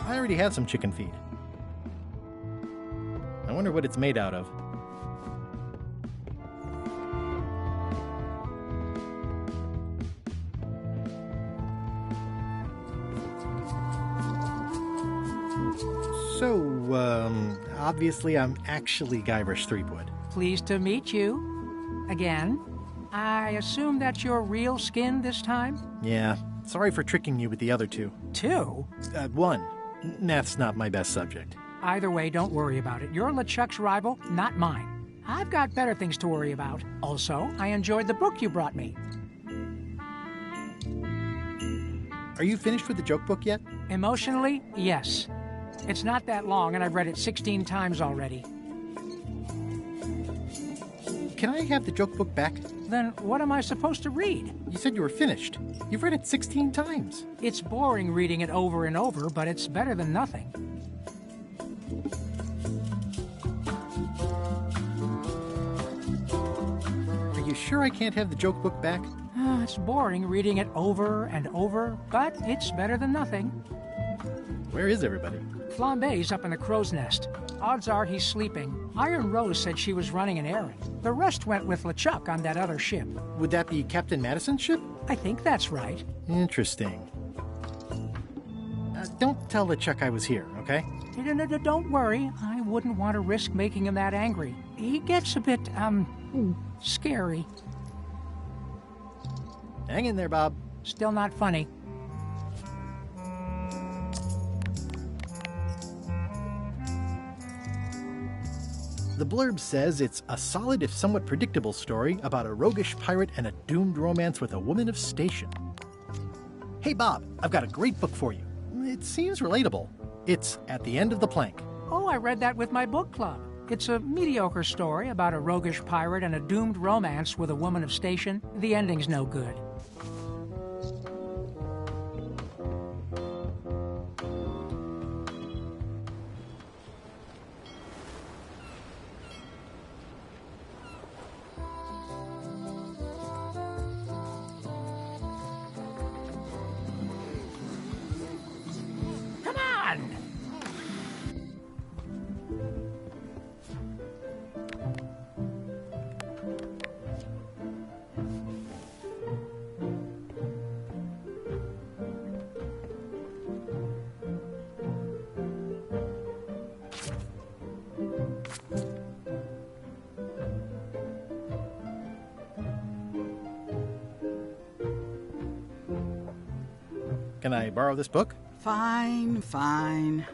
I already had some chicken feed. I wonder what it's made out of. So, obviously I'm actually Guybrush Threepwood. Pleased to meet you. Again. I assume that's your real skin this time? Yeah, sorry for tricking you with the other two. Two? One. Math's not my best subject. Either way, don't worry about it. You're LeChuck's rival, not mine. I've got better things to worry about. Also, I enjoyed the book you brought me. Are you finished with the joke book yet? Emotionally, yes. It's not that long, and I've read it 16 times already. Can I have the joke book back? Then what am I supposed to read? You said you were finished. You've read it 16 times. It's boring reading it over and over, but it's better than nothing. Are you sure I can't have the joke book back? It's boring reading it over and over, but it's better than nothing. Where is everybody? Flambe's up in the crow's nest. Odds are he's sleeping. Iron Rose said she was running an errand. The rest went with LeChuck on that other ship. Would that be Captain Madison's ship? I think that's right. Interesting. Don't tell LeChuck I was here, okay? Don't worry. I wouldn't want to risk making him that angry. He gets a bit, scary. Hang in there, Bob. Still not funny. The blurb says it's a solid if somewhat predictable story about a roguish pirate and a doomed romance with a woman of station. Hey Bob, I've got a great book for you. It seems relatable. It's At the End of the Plank. Oh, I read that with my book club. It's a mediocre story about a roguish pirate and a doomed romance with a woman of station. The ending's no good. Can I borrow this book? Fine, fine.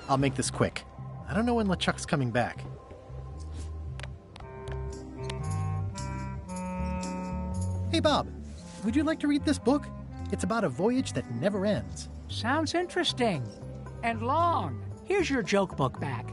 I'll make this quick. I don't know when LeChuck's coming back. Hey Bob, would you like to read this book? It's about a voyage that never ends. Sounds interesting. And long. Here's your joke book back.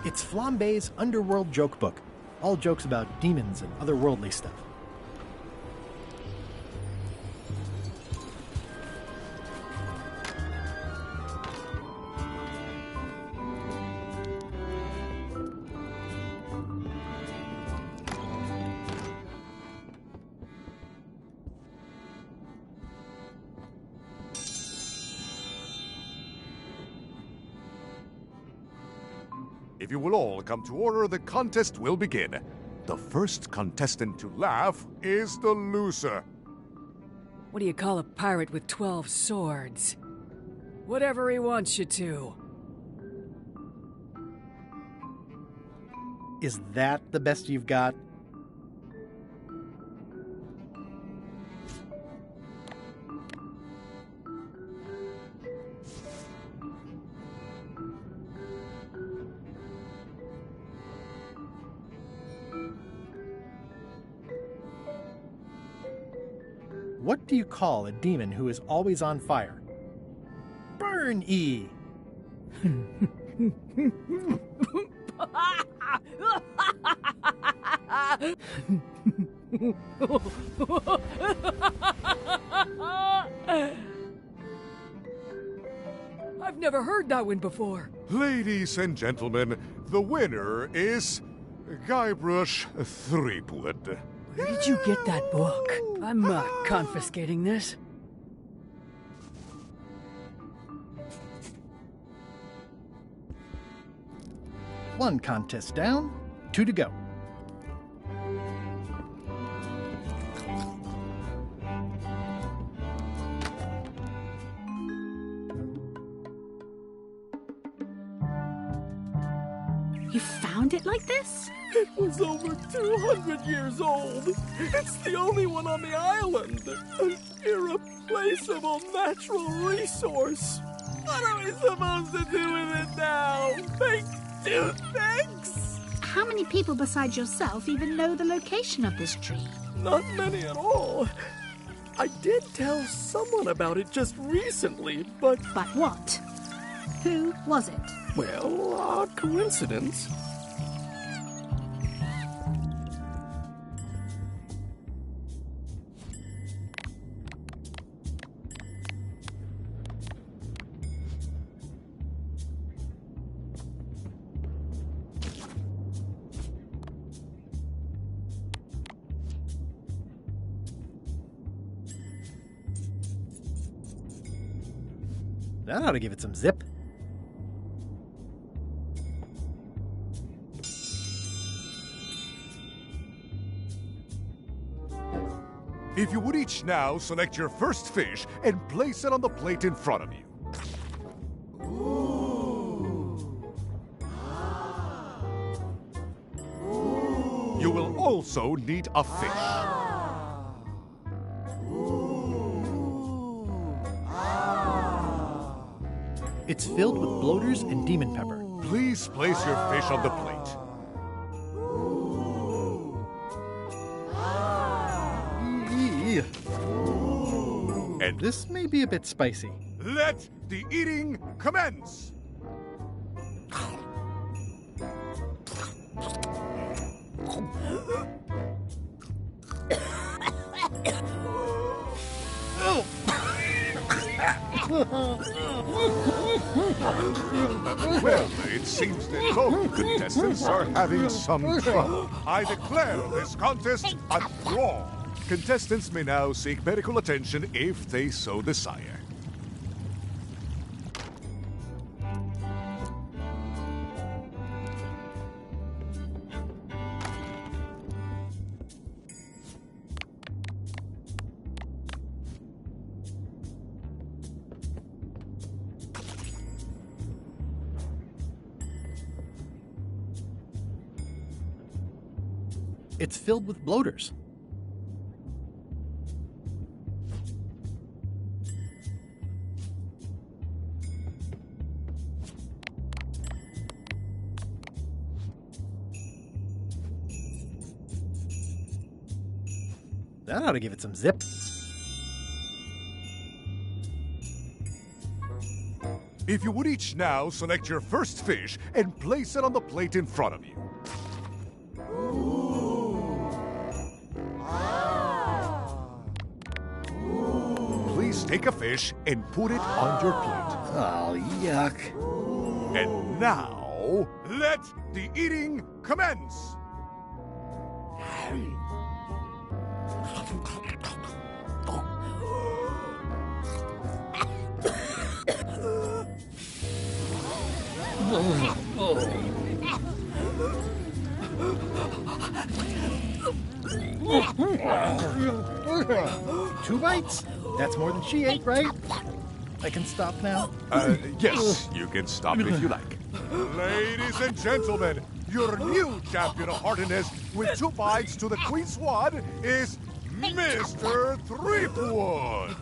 It's Flambe's Underworld Joke Book. All jokes about demons and otherworldly stuff. If you will all come to order, the contest will begin. The first contestant to laugh is the loser. What do you call a pirate with 12 swords? Whatever he wants you to. Is that the best you've got? What do you call a demon who is always on fire? Burn E! I've never heard that one before. Ladies and gentlemen, the winner is Guybrush Threepwood. Where did you get that book? I'm confiscating this. One contest down, 2 to go. You found it like this? It was over 200 years old. It's the only one on the island. An irreplaceable natural resource. What are we supposed to do with it now? Make toothpicks? How many people besides yourself even know the location of this tree? Not many at all. I did tell someone about it just recently, but... But what? Who was it? Well, odd coincidence. That ought to give it some zip. If you would each now select your first fish and place it on the plate in front of you. You will also need a fish. It's filled with bloaters and demon pepper. Please place your fish on the plate. And this may be a bit spicy. Let the eating commence! Well, it seems that both contestants are having some trouble. I declare this contest a draw. Contestants may now seek medical attention if they so desire. It's filled with bloaters. That ought to give it some zip. If you would each now select your first fish and place it on the plate in front of you. Please take a fish and put it on your plate. Oh, yuck. And now, let the eating commence! Two bites? That's more than she ate, right? I can stop now? Yes, you can stop if you like. Ladies and gentlemen, your new champion of heartiness with 2 bites to the Queen Swan is Mr. Threepwood!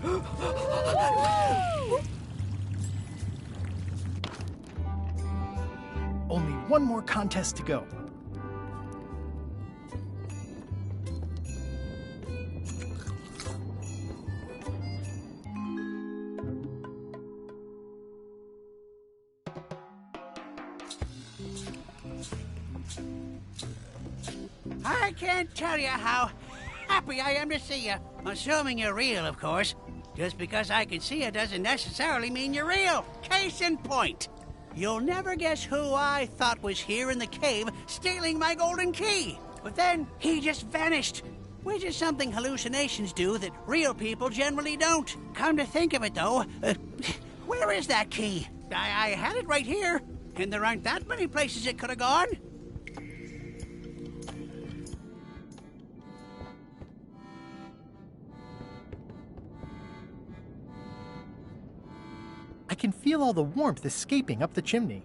Only one more contest to go. I can't tell you how happy I am to see you. Assuming you're real, of course. Just because I can see you doesn't necessarily mean you're real. Case in point. You'll never guess who I thought was here in the cave stealing my golden key. But then he just vanished. Which is something hallucinations do that real people generally don't. Come to think of it, though, where is that key? I had it right here, and there aren't that many places it could have gone. I can feel all the warmth escaping up the chimney.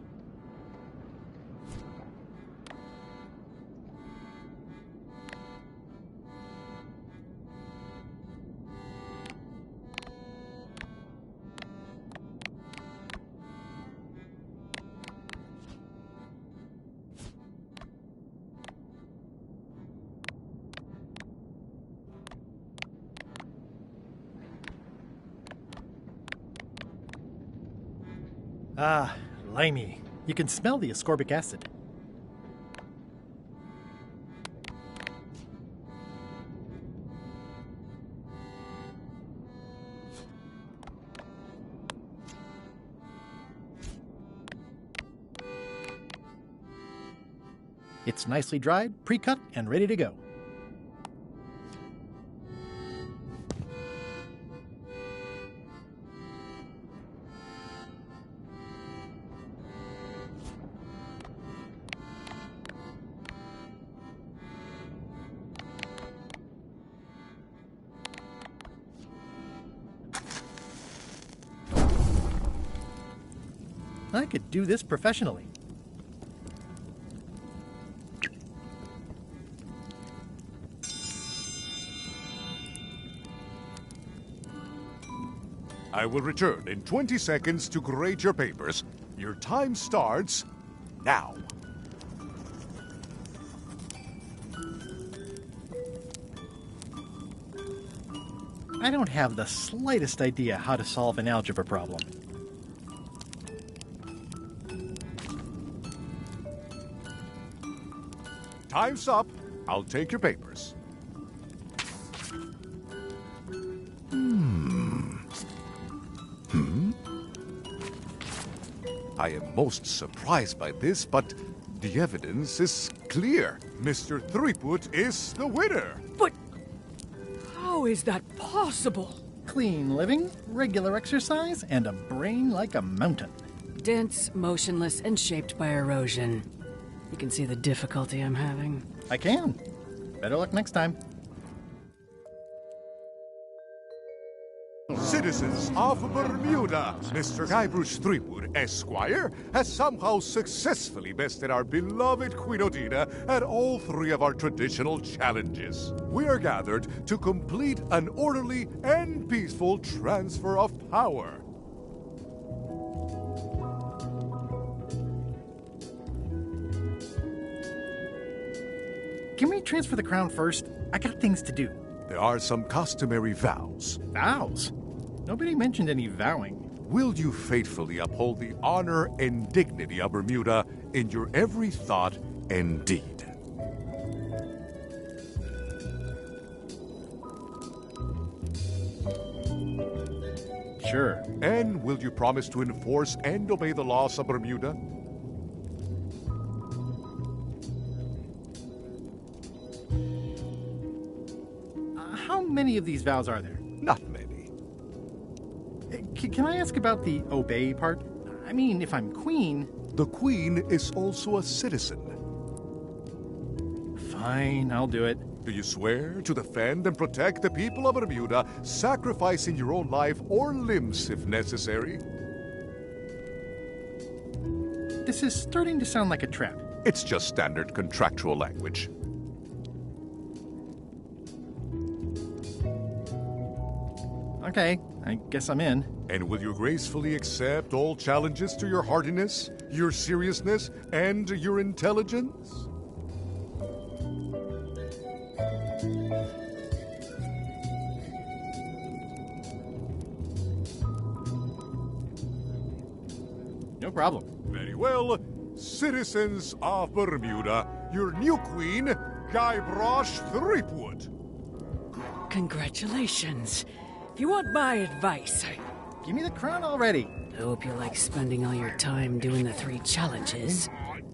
Ah, limey. You can smell the ascorbic acid. It's nicely dried, pre-cut, and ready to go. I could do this professionally. I will return in 20 seconds to grade your papers. Your time starts now. I don't have the slightest idea how to solve an algebra problem. Time's up. I'll take your papers. I am most surprised by this, but the evidence is clear. Mr. Threepwood is the winner. But how is that possible? Clean living, regular exercise, and a brain like a mountain. Dense, motionless, and shaped by erosion. You can see the difficulty I'm having. I can. Better luck next time. Citizens of Bermuda, Mr. Guybrush Threepwood, Esquire, has somehow successfully bested our beloved Queen Odina at all three of our traditional challenges. We are gathered to complete an orderly and peaceful transfer of power. Can we transfer the crown first? I got things to do. There are some customary vows. Vows? Nobody mentioned any vowing. Will you faithfully uphold the honor and dignity of Bermuda in your every thought and deed? Sure. And will you promise to enforce and obey the laws of Bermuda? How many of these vows are there? Not many. Can I ask about the obey part? I mean, if I'm queen... The queen is also a citizen. Fine, I'll do it. Do you swear to defend and protect the people of Bermuda, sacrificing your own life or limbs if necessary? This is starting to sound like a trap. It's just standard contractual language. Okay, I guess I'm in. And will you gracefully accept all challenges to your hardiness, your seriousness, and your intelligence? No problem. Very well. Citizens of Bermuda, your new queen, Guybrush Threepwood. Congratulations. If you want my advice, give me the crown already. I hope you like spending all your time doing the 3 challenges.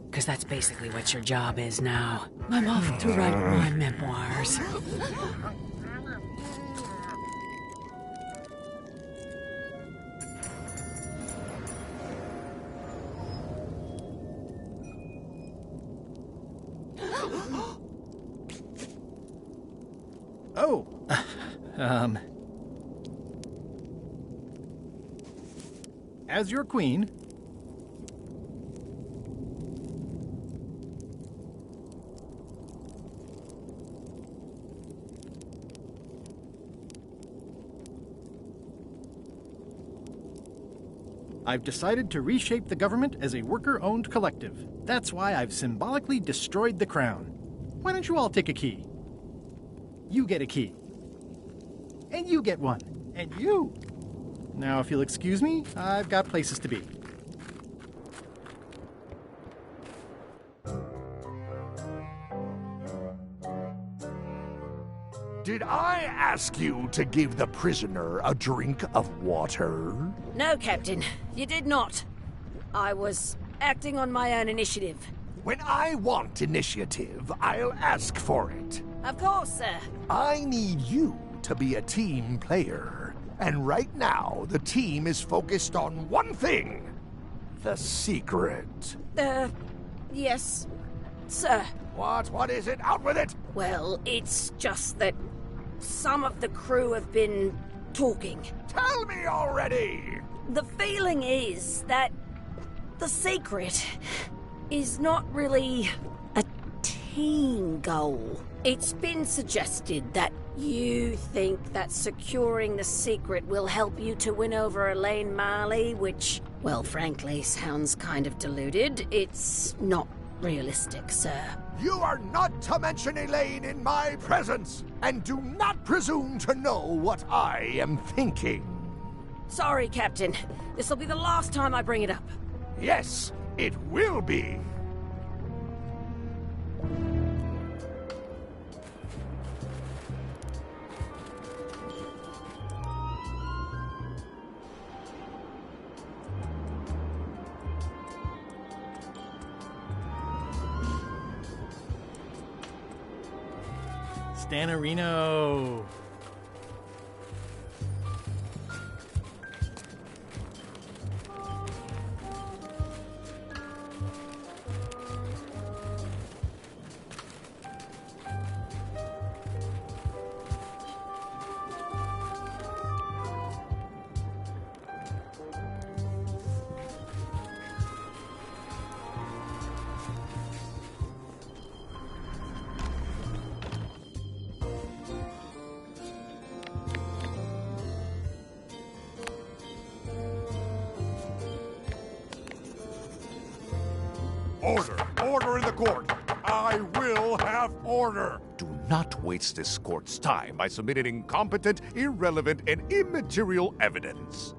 Because that's basically what your job is now. I'm off to write my memoirs. Oh, as your queen, I've decided to reshape the government as a worker-owned collective. That's why I've symbolically destroyed the crown. Why don't you all take a key? You get a key. And you get one. And you. Now, if you'll excuse me, I've got places to be. Did I ask you to give the prisoner a drink of water? No, Captain, you did not. I was acting on my own initiative. When I want initiative, I'll ask for it. Of course, sir. I need you to be a team player. And right now, the team is focused on one thing. The secret. Yes, sir. What is it? Out with it! Well, it's just that some of the crew have been talking. Tell me already! The feeling is that the secret is not really a team goal. It's been suggested that you think that securing the secret will help you to win over Elaine Marley, which, well, frankly, sounds kind of deluded. It's not realistic, sir. You are not to mention Elaine in my presence, and do not presume to know what I am thinking. Sorry, Captain. This'll be the last time I bring it up. Yes, it will be. Stanarino. Order in the court! I will have order! Do not waste this court's time by submitting incompetent, irrelevant, and immaterial evidence.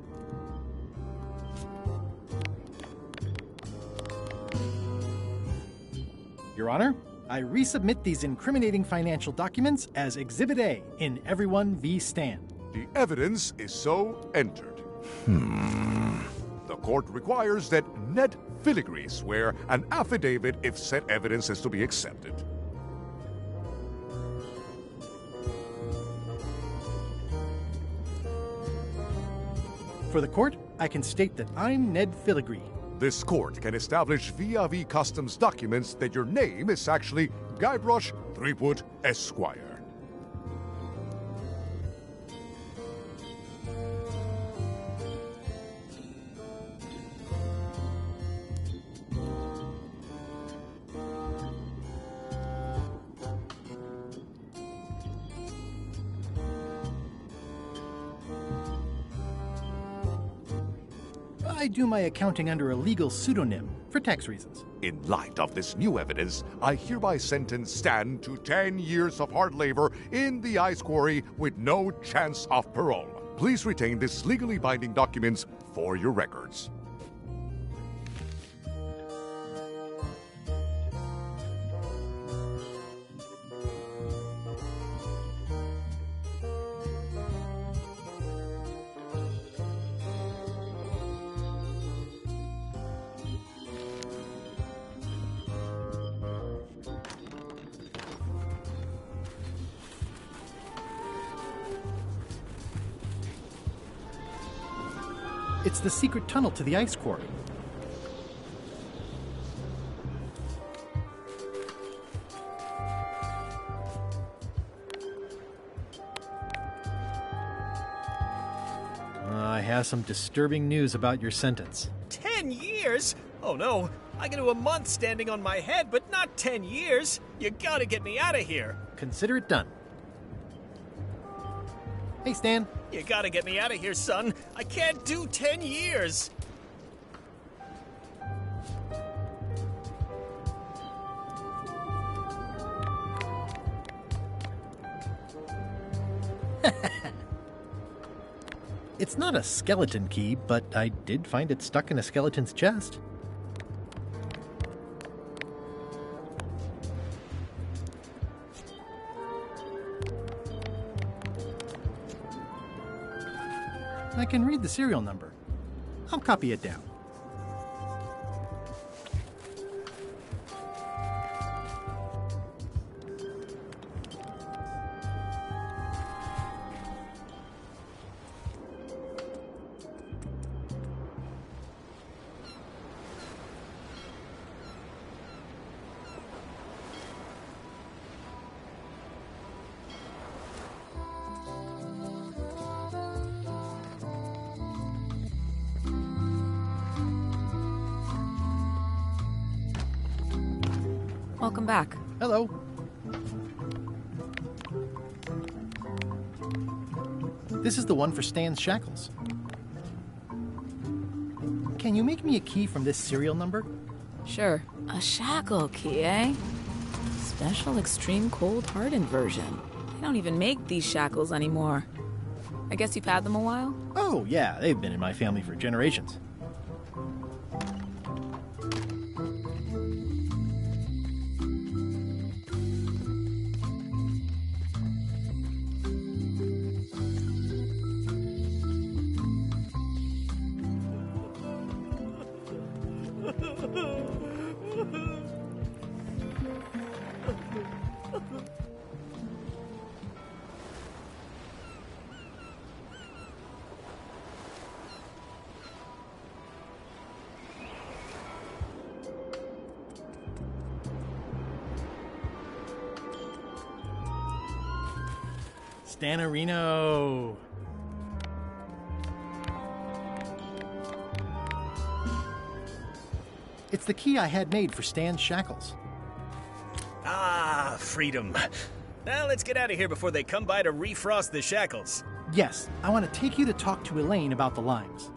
Your Honor, I resubmit these incriminating financial documents as Exhibit A in Everyone v. Stan. The evidence is so entered. The court requires that Ned Filigree swear an affidavit if said evidence is to be accepted. For the court, I can state that I'm Ned Filigree. This court can establish via customs documents that your name is actually Guybrush Threepwood Esquire. I do my accounting under a legal pseudonym for tax reasons. In light of this new evidence, I hereby sentence Stan to 10 years of hard labor in the ice quarry with no chance of parole. Please retain this legally binding documents for your records. It's the secret tunnel to the ice quarry. I have some disturbing news about your sentence. 10 years? Oh no, I can do a month standing on my head, but not 10 years. You gotta get me out of here. Consider it done. Hey, Stan. You gotta get me out of here, son. I can't do 10 years. It's not a skeleton key, but I did find it stuck in a skeleton's chest. can read the serial number. I'll copy it down. Welcome back. Hello. This is the one for Stan's shackles. Can you make me a key from this serial number? Sure. A shackle key, eh? Special extreme cold hardened version. They don't even make these shackles anymore. I guess you've had them a while? Oh, yeah, they've been in my family for generations. Stanarino. It's the key I had made for Stan's shackles. Ah, freedom. Now let's get out of here before they come by to refrost the shackles. Yes, I want to take you to talk to Elaine about the limes.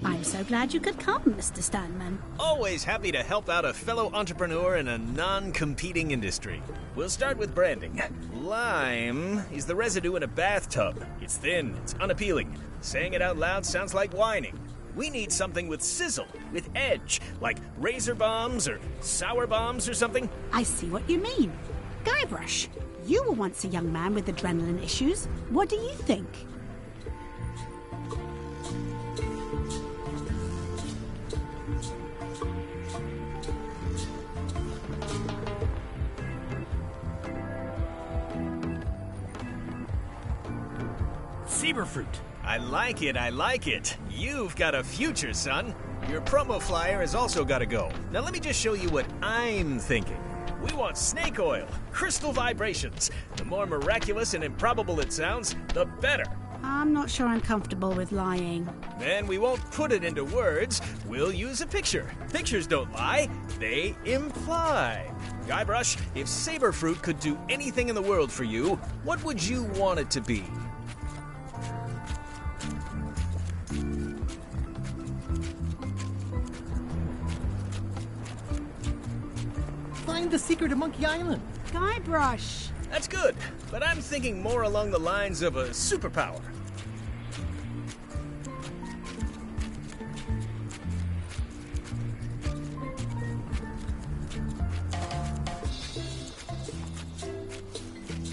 I'm so glad you could come, Mr. Stanman. Always happy to help out a fellow entrepreneur in a non-competing industry. We'll start with branding. Lime is the residue in a bathtub. It's thin, it's unappealing. Saying it out loud sounds like whining. We need something with sizzle, with edge, like razor bombs or sour bombs or something. I see what you mean. Guybrush, you were once a young man with adrenaline issues. What do you think? Fruit. I like it, I like it. You've got a future, son. Your promo flyer has also got to go. Now let me just show you what I'm thinking. We want snake oil, crystal vibrations. The more miraculous and improbable it sounds, the better. I'm not sure I'm comfortable with lying. Then we won't put it into words. We'll use a picture. Pictures don't lie, they imply. Guybrush, if Saberfruit could do anything in the world for you, what would you want it to be? Find the secret of Monkey Island. Guybrush. That's good, but I'm thinking more along the lines of a superpower.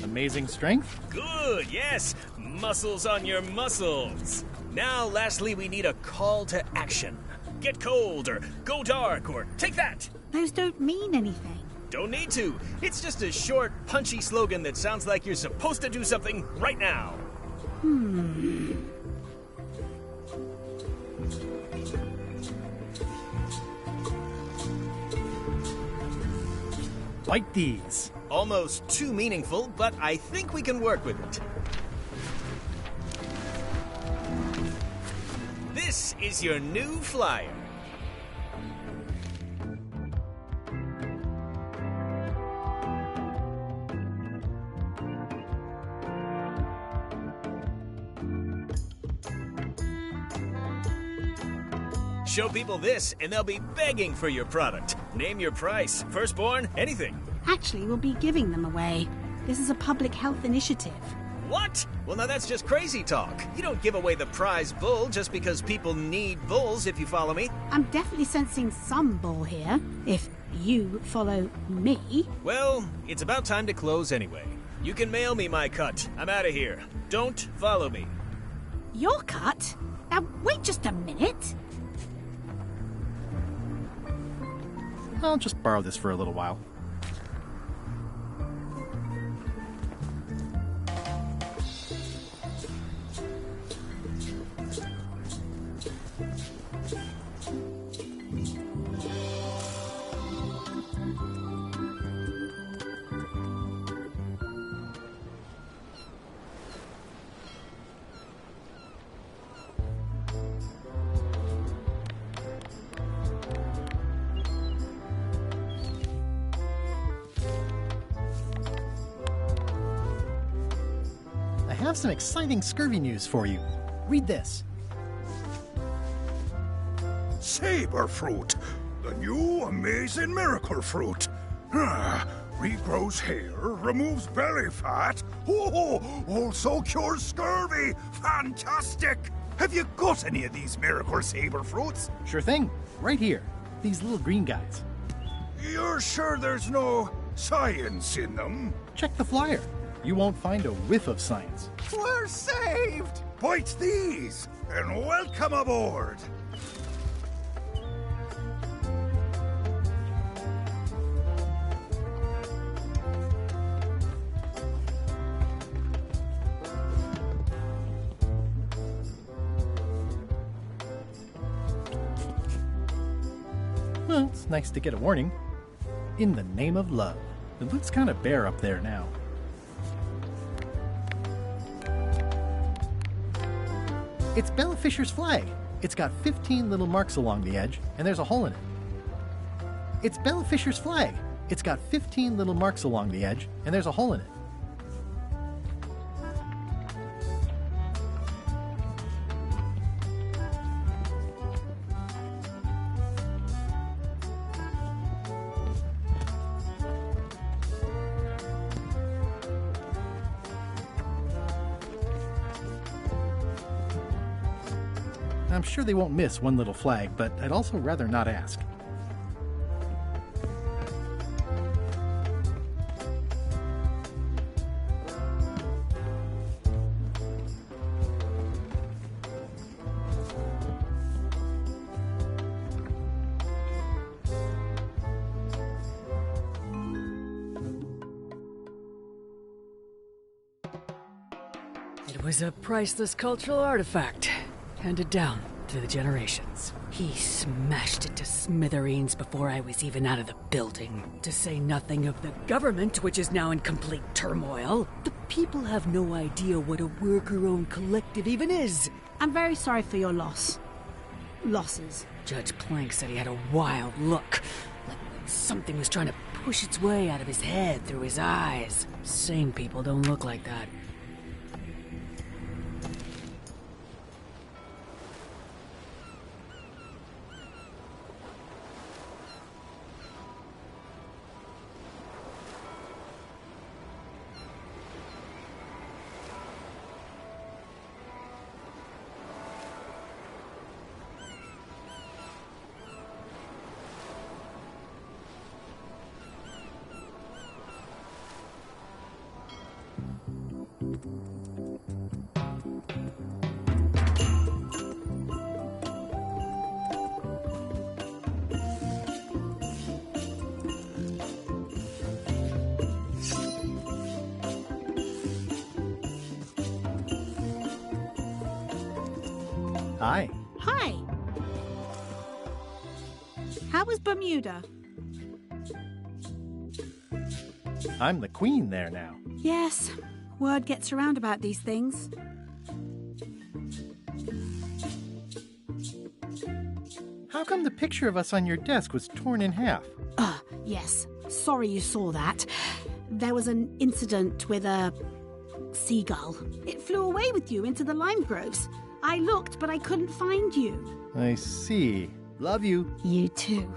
Amazing strength? Good, yes. Muscles on your muscles. Now, lastly, we need a call to action. Get cold, or go dark, or take that. Those don't mean anything. Don't need to. It's just a short, punchy slogan that sounds like you're supposed to do something right now. Bite these. Almost too meaningful, but I think we can work with it. This is your new flyer. Show people this, and they'll be begging for your product. Name your price, firstborn, anything. Actually, we'll be giving them away. This is a public health initiative. What? Well, now that's just crazy talk. You don't give away the prize bull just because people need bulls, if you follow me. I'm definitely sensing some bull here, if you follow me. Well, it's about time to close anyway. You can mail me my cut. I'm out of here. Don't follow me. Your cut? Now, wait just a minute. I'll just borrow this for a little while. I have some exciting scurvy news for you. Read this. Saber fruit, the new amazing miracle fruit. Regrows hair, removes belly fat. Also cures scurvy. Fantastic! Have you got any of these miracle saber fruits? Sure thing. Right here. These little green guys. You're sure there's no science in them? Check the flyer. You won't find a whiff of science. We're saved! Bite these, and welcome aboard! Well, it's nice to get a warning. In the name of love. It looks kind of bare up there now. It's Bella Fisher's flag. It's got 15 little marks along the edge, and there's a hole in it. It's Bella Fisher's flag. It's got 15 little marks along the edge, and there's a hole in it. I'm sure they won't miss one little flag, but I'd also rather not ask. It was a priceless cultural artifact, handed down through the generations. He smashed it to smithereens before I was even out of the building. To say nothing of the government, which is now in complete turmoil. The people have no idea what a worker-owned collective even is. I'm very sorry for your loss. Losses. Judge Plank said he had a wild look, like something was trying to push its way out of his head through his eyes. Sane people don't look like that. Hi. Hi. How was Bermuda? I'm the queen there now. Yes, word gets around about these things. How come the picture of us on your desk was torn in half? Yes. Sorry you saw that. There was an incident with a seagull. It flew away with you into the lime groves. I looked, but I couldn't find you. I see. Love you. You too.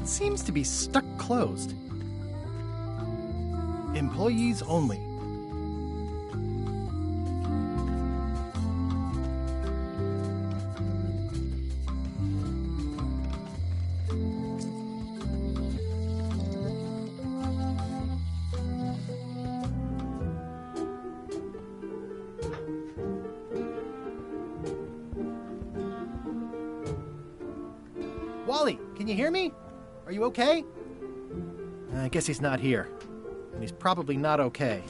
Seems to be stuck closed. Employees only. Wally, can you hear me? Are you okay? I guess he's not here. And he's probably not okay.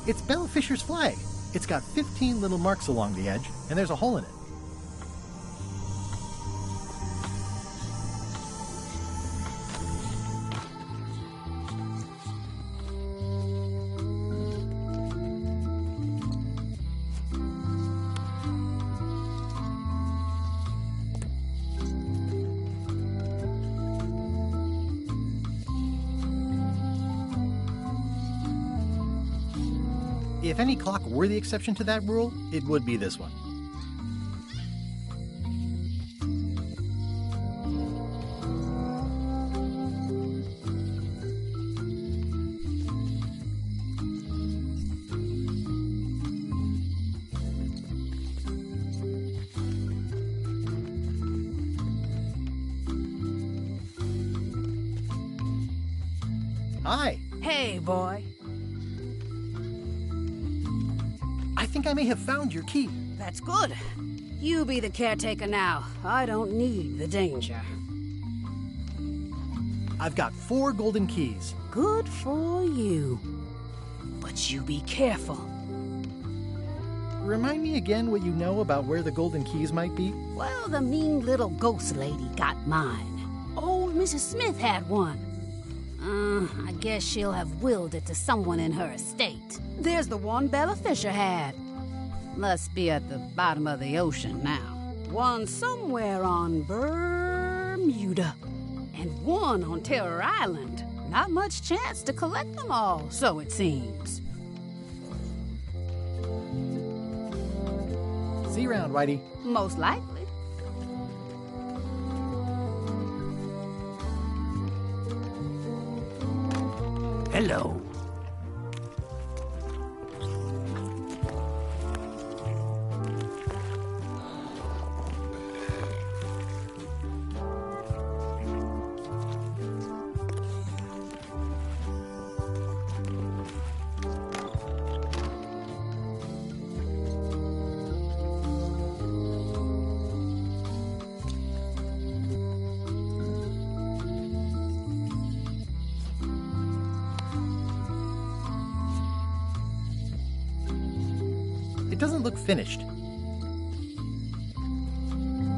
It's Bella Fisher's flag. It's got 15 little marks along the edge, and there's a hole in it. If any clock were the exception to that rule, it would be this one. Hi. Hey, boy. I think I may have found your key. That's good. You be the caretaker now. I don't need the danger. I've got 4 golden keys. Good for you. But you be careful. Remind me again what you know about where the golden keys might be? Well, the mean little ghost lady got mine. Old Mrs. Smith had one. I guess she'll have willed it to someone in her estate. There's the one Bella Fisher had. Must be at the bottom of the ocean now. One somewhere on Bermuda. And one on Terror Island. Not much chance to collect them all, so it seems. See you around, Whitey. Most likely. Hello. It doesn't look finished.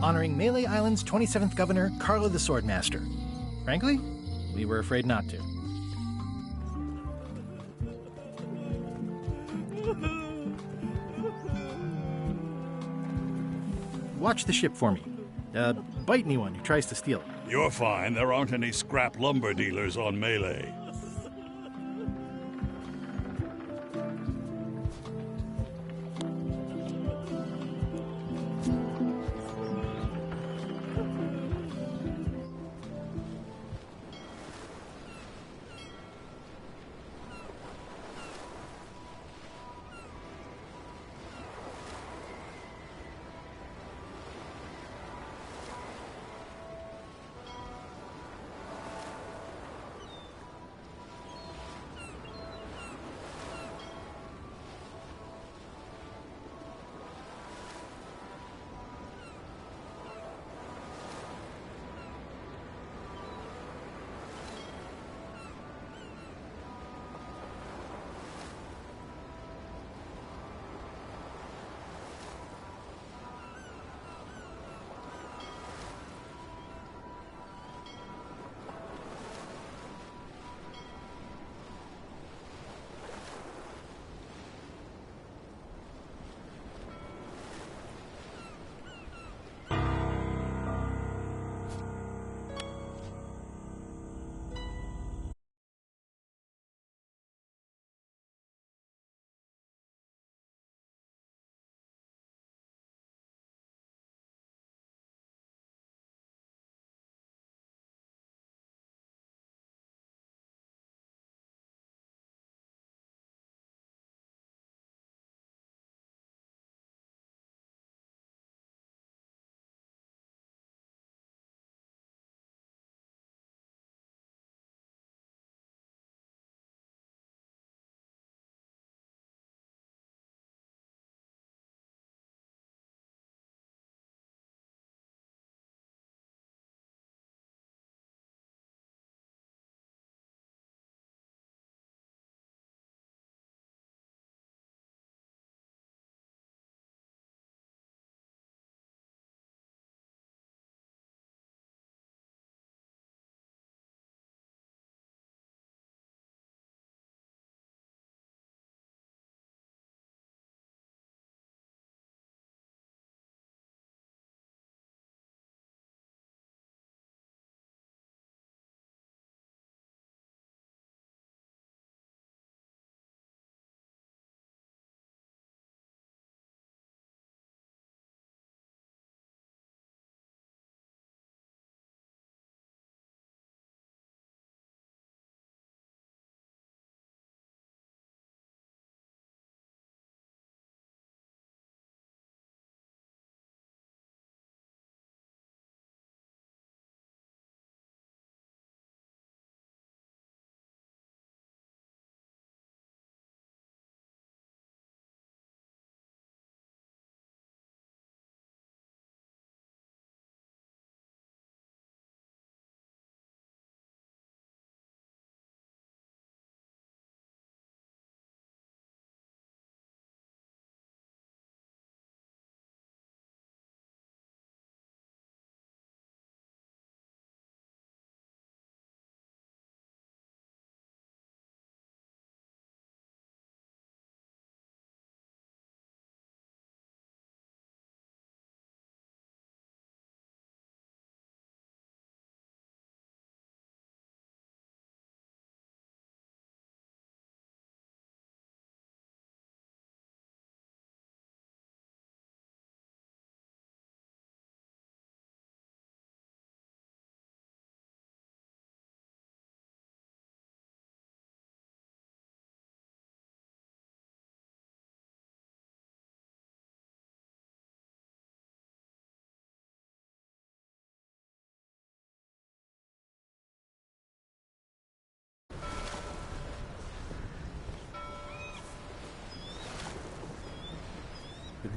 Honoring Melee Island's 27th governor, Carlo the Swordmaster. Frankly, we were afraid not to. Watch the ship for me. Bite anyone who tries to steal it. You're fine. There aren't any scrap lumber dealers on Melee.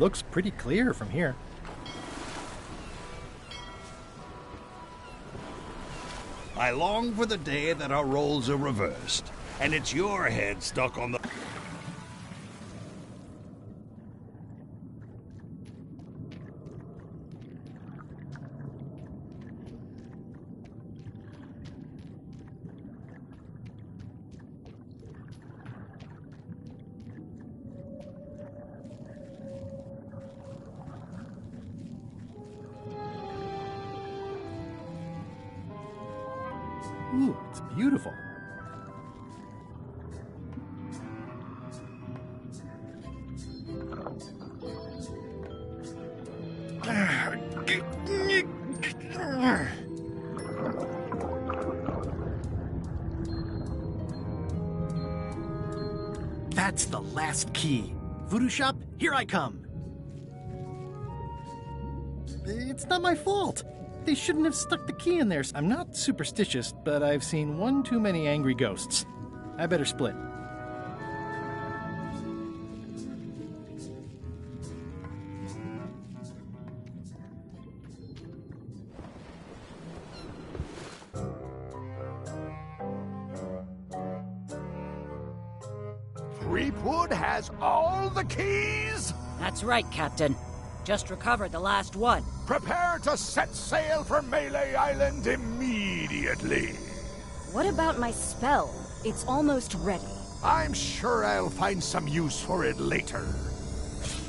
looks pretty clear from here. I long for the day that our roles are reversed, and it's your head stuck on the... Ooh, it's beautiful. That's the last key. Voodoo shop, here I come. It's not my fault. They shouldn't have stuck the key in there. I'm not superstitious, but I've seen one too many angry ghosts. I better split. Threepwood has all the keys? That's right, Captain. Just recovered the last one. Prepare to set sail for Melee Island immediately. What about my spell? It's almost ready. I'm sure I'll find some use for it later.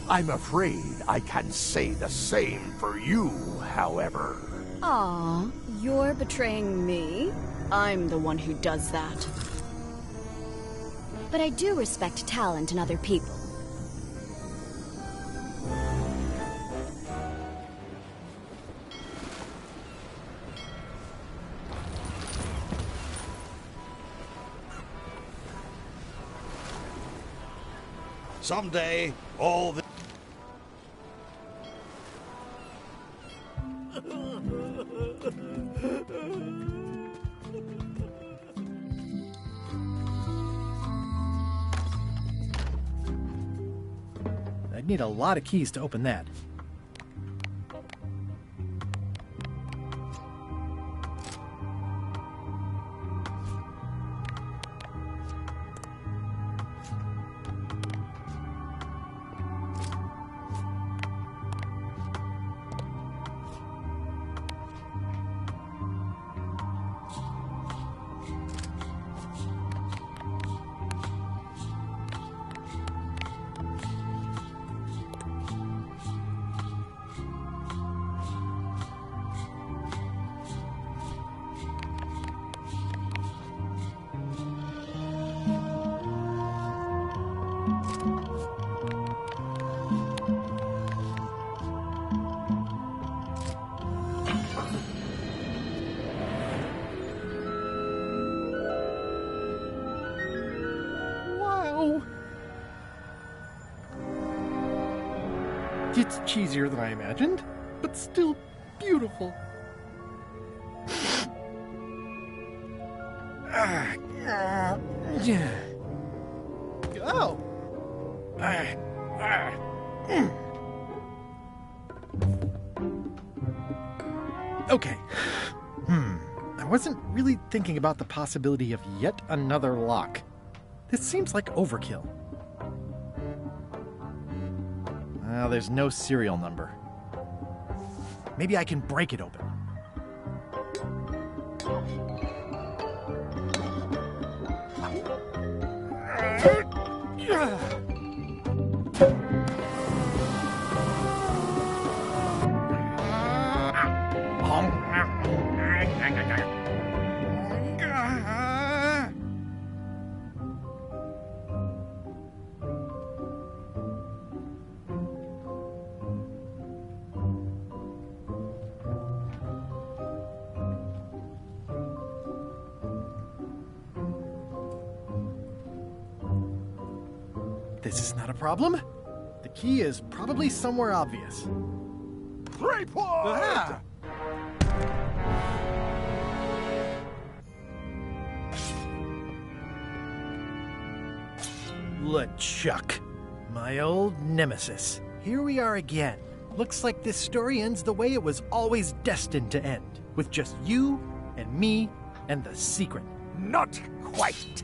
I'm afraid I can't say the same for you, however. Aw, you're betraying me? I'm the one who does that. But I do respect talent in other people. Someday, all the... I'd need a lot of keys to open that. It's cheesier than I imagined, but still beautiful. Oh! Okay. I wasn't really thinking about the possibility of yet another lock. This seems like overkill. Well, there's no serial number. Maybe I can break it open. This is not a problem. The key is probably somewhere obvious. Threepwood! Ah! LeChuck, my old nemesis. Here we are again. Looks like this story ends the way it was always destined to end, with just you and me and the secret. Not quite.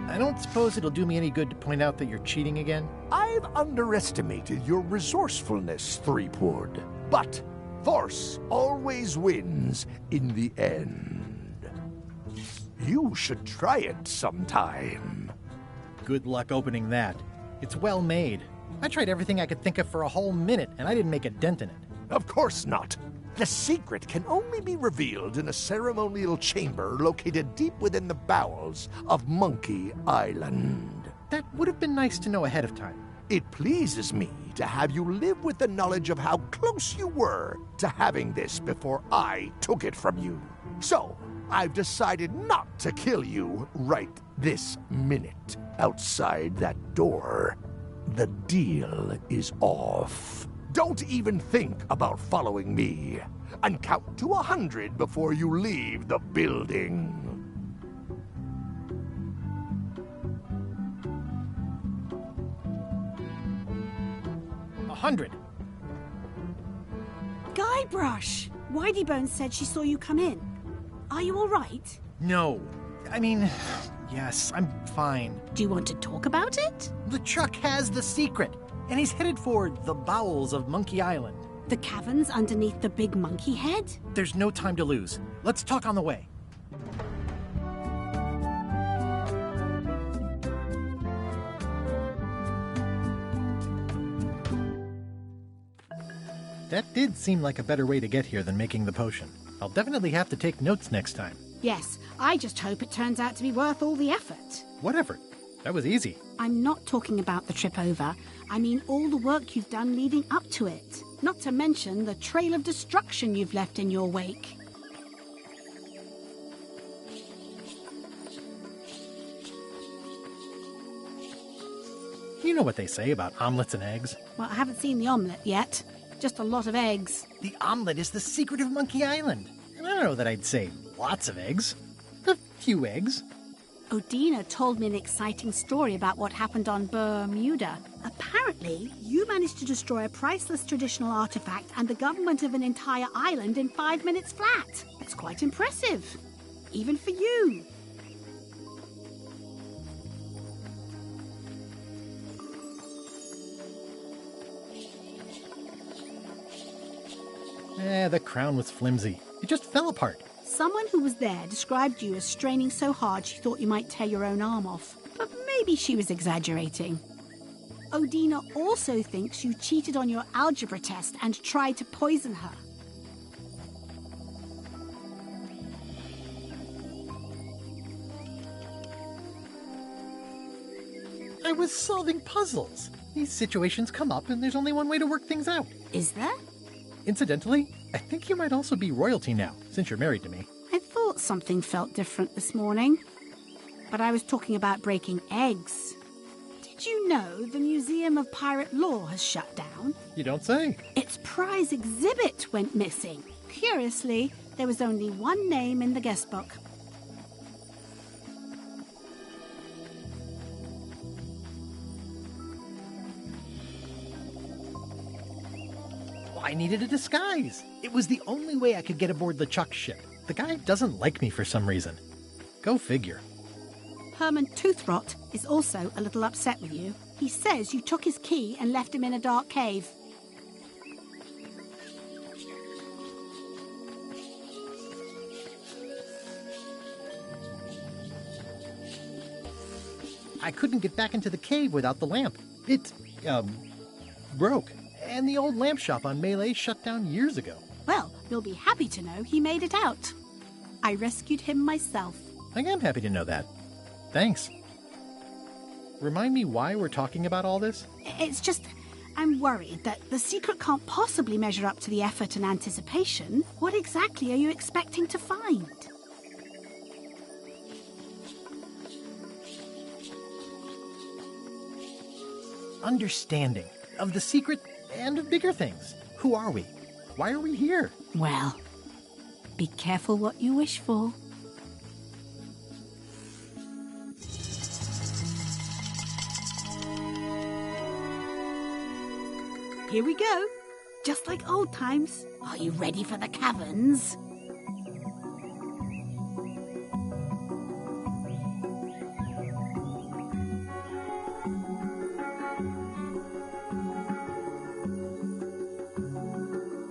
I don't suppose it'll do me any good to point out that you're cheating again? I've underestimated your resourcefulness, Threepwood. But force always wins in the end. You should try it sometime. Good luck opening that. It's well made. I tried everything I could think of for a whole minute, and I didn't make a dent in it. Of course not. The secret can only be revealed in a ceremonial chamber located deep within the bowels of Monkey Island. That would have been nice to know ahead of time. It pleases me to have you live with the knowledge of how close you were to having this before I took it from you. So, I've decided not to kill you right this minute. Outside that door, the deal is off. Don't even think about following me, and count to 100 before you leave the building. 100. Guybrush! Whiteybones said she saw you come in. Are you all right? No. I mean, yes, I'm fine. Do you want to talk about it? LeChuck has the secret, and he's headed for the bowels of Monkey Island. The caverns underneath the big monkey head? There's no time to lose. Let's talk on the way. That did seem like a better way to get here than making the potion. I'll definitely have to take notes next time. Yes, I just hope it turns out to be worth all the effort. What effort? That was easy. I'm not talking about the trip over. I mean all the work you've done leading up to it. Not to mention the trail of destruction you've left in your wake. You know what they say about omelets and eggs. Well, I haven't seen the omelette yet. Just a lot of eggs. The omelet is the secret of Monkey Island. And I don't know that I'd say lots of eggs. A few eggs. Odina told me an exciting story about what happened on Bermuda. Apparently, you managed to destroy a priceless traditional artifact and the government of an entire island in 5 minutes flat. That's quite impressive. Even for you. The crown was flimsy. It just fell apart. Someone who was there described you as straining so hard she thought you might tear your own arm off. But maybe she was exaggerating. Odina also thinks you cheated on your algebra test and tried to poison her. I was solving puzzles. These situations come up and there's only one way to work things out. Is there? Incidentally, I think you might also be royalty now, since you're married to me. I thought something felt different this morning. But I was talking about breaking eggs. Did you know the Museum of Pirate Lore has shut down? You don't say. Its prize exhibit went missing. Curiously, there was only one name in the guest book. I needed a disguise. It was the only way I could get aboard LeChuck's ship. The guy doesn't like me for some reason. Go figure. Herman Toothrot is also a little upset with you. He says you took his key and left him in a dark cave. I couldn't get back into the cave without the lamp. It, broke. And the old lamp shop on Melee shut down years ago. Well, you'll be happy to know he made it out. I rescued him myself. I am happy to know that. Thanks. Remind me why we're talking about all this? It's just, I'm worried that the secret can't possibly measure up to the effort and anticipation. What exactly are you expecting to find? Understanding of the secret and of bigger things. Who are we? Why are we here? Well, be careful what you wish for. Here we go. Just like old times. Are you ready for the caverns?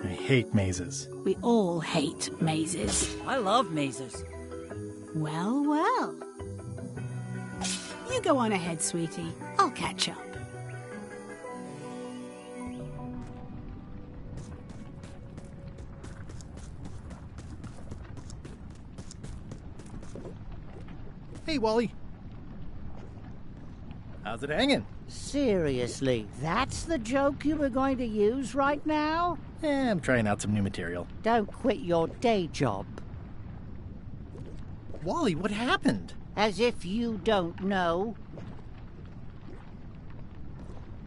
I hate mazes. We all hate mazes. I love mazes. Well, well. You go on ahead, sweetie. I'll catch up. Hey, Wally. How's it hanging? Seriously, that's the joke you were going to use right now? I'm trying out some new material. Don't quit your day job. Wally, what happened? As if you don't know.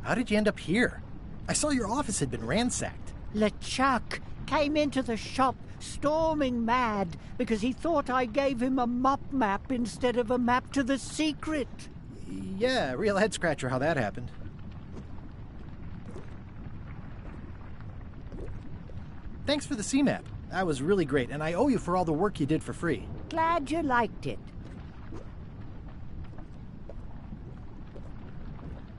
How did you end up here? I saw your office had been ransacked. LeChuck came into the shop storming mad because he thought I gave him a mop map instead of a map to the secret. Yeah, real head scratcher how that happened. Thanks for the C-map. That was really great, and I owe you for all the work you did for free. Glad you liked it.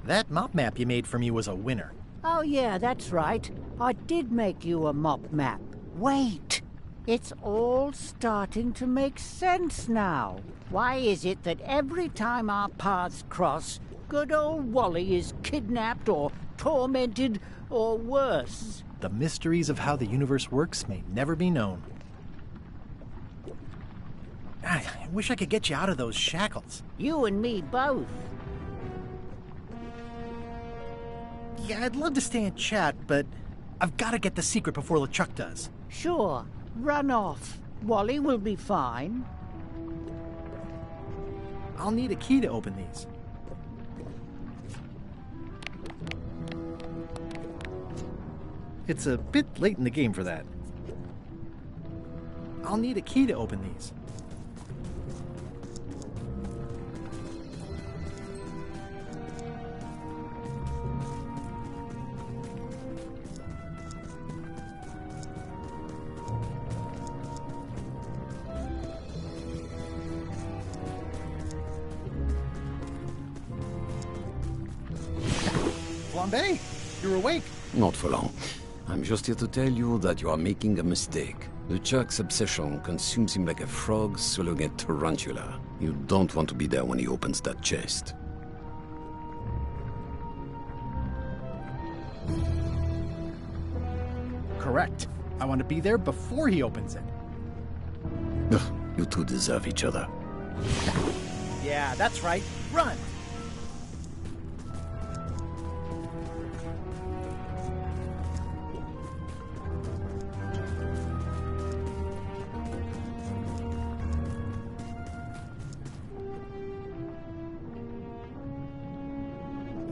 That mop map you made for me was a winner. Oh yeah, that's right. I did make you a mop map. Wait! It's all starting to make sense now. Why is it that every time our paths cross, good old Wally is kidnapped or tormented or worse? The mysteries of how the universe works may never be known. I wish I could get you out of those shackles. You and me both. Yeah, I'd love to stay and chat, but I've got to get the secret before LeChuck does. Sure. Run off. Wally will be fine. I'll need a key to open these. It's a bit late in the game for that. I'll need a key to open these. Flambe, you're awake. Not for long. I'm just here to tell you that you are making a mistake. LeChuck's obsession consumes him like a frog swallowing a tarantula. You don't want to be there when he opens that chest. Correct. I want to be there before he opens it. Ugh, you two deserve each other. Yeah, that's right. Run!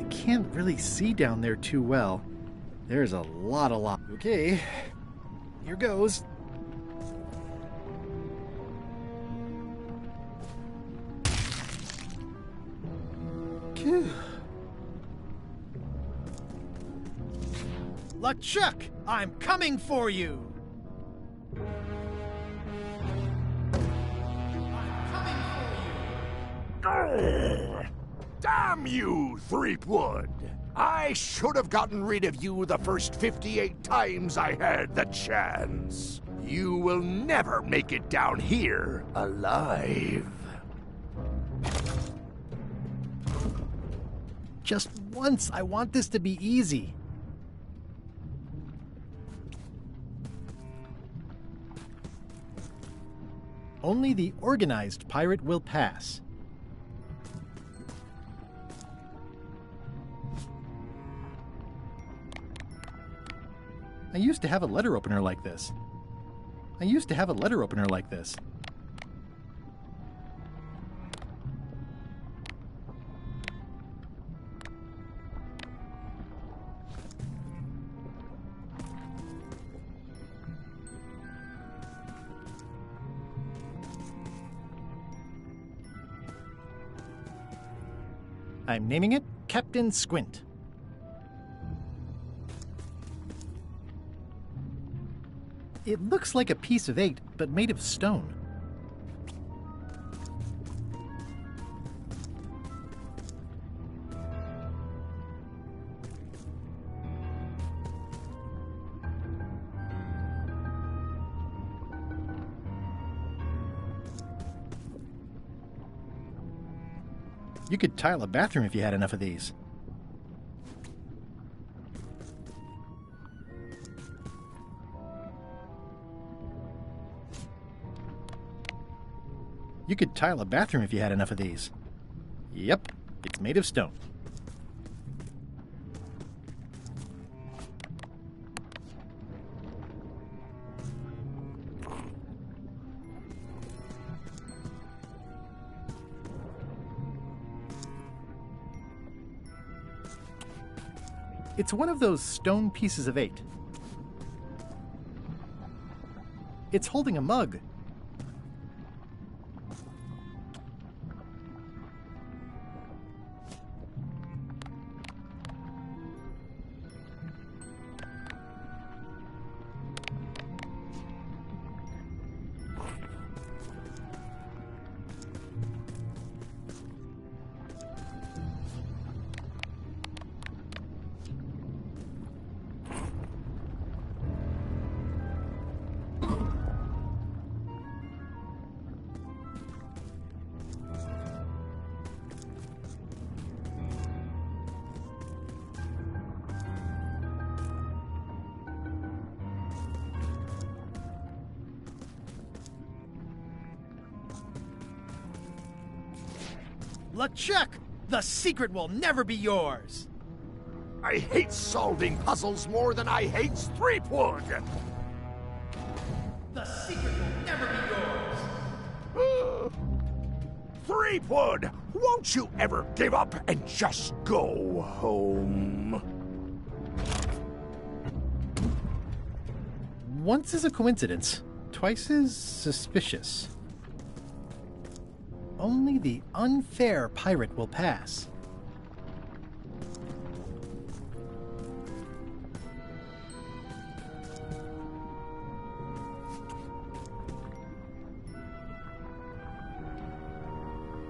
Can't really see down there too well. There's a lot of lock. Okay, here goes. LeChuck, I'm coming for you! Damn you, Threepwood! I should have gotten rid of you the first 58 times I had the chance. You will never make it down here alive. Just once, I want this to be easy. Only the organized pirate will pass. I used to have a letter opener like this. I'm naming it Captain Squint. It looks like a piece of 8, but made of stone. You could tile a bathroom if you had enough of these. You could tile a bathroom if you had enough of these. Yep, it's made of stone. It's one of those stone pieces of 8. It's holding a mug. LeChuck! The secret will never be yours! I hate solving puzzles more than I hate Threepwood! The secret will never be yours! Threepwood! Won't you ever give up and just go home? Once is a coincidence, twice is suspicious. Only the unfair pirate will pass.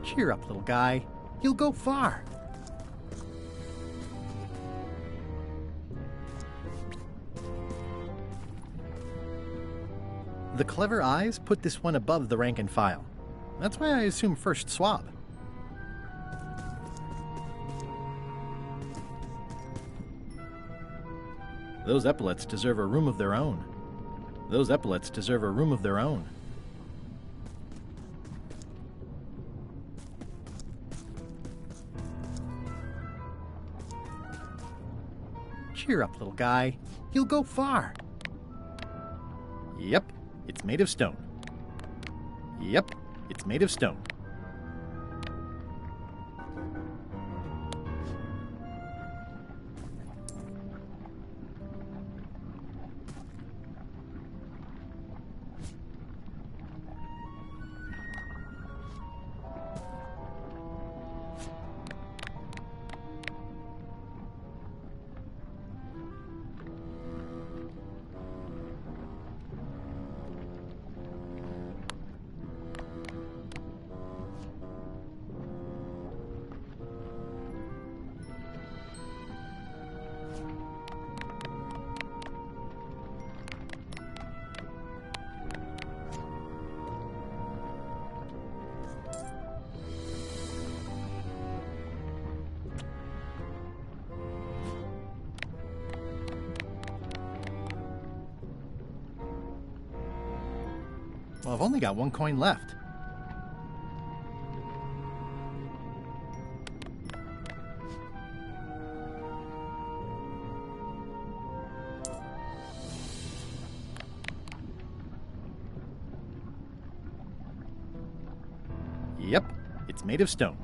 Cheer up, little guy. You'll go far. The clever eyes put this one above the rank and file. That's why I assume first swab. Those epaulets deserve a room of their own. Those epaulets deserve a room of their own. Cheer up, little guy. You'll go far. Yep, it's made of stone. Yep, it's made of stone. Well, I've only got one coin left. Yep, it's made of stone.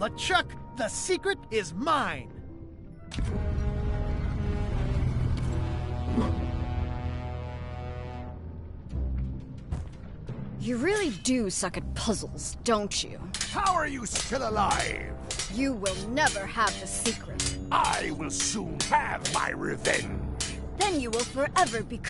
LeChuck, the secret is mine! You really do suck at puzzles, don't you? How are you still alive? You will never have the secret. I will soon have my revenge. Then you will forever be...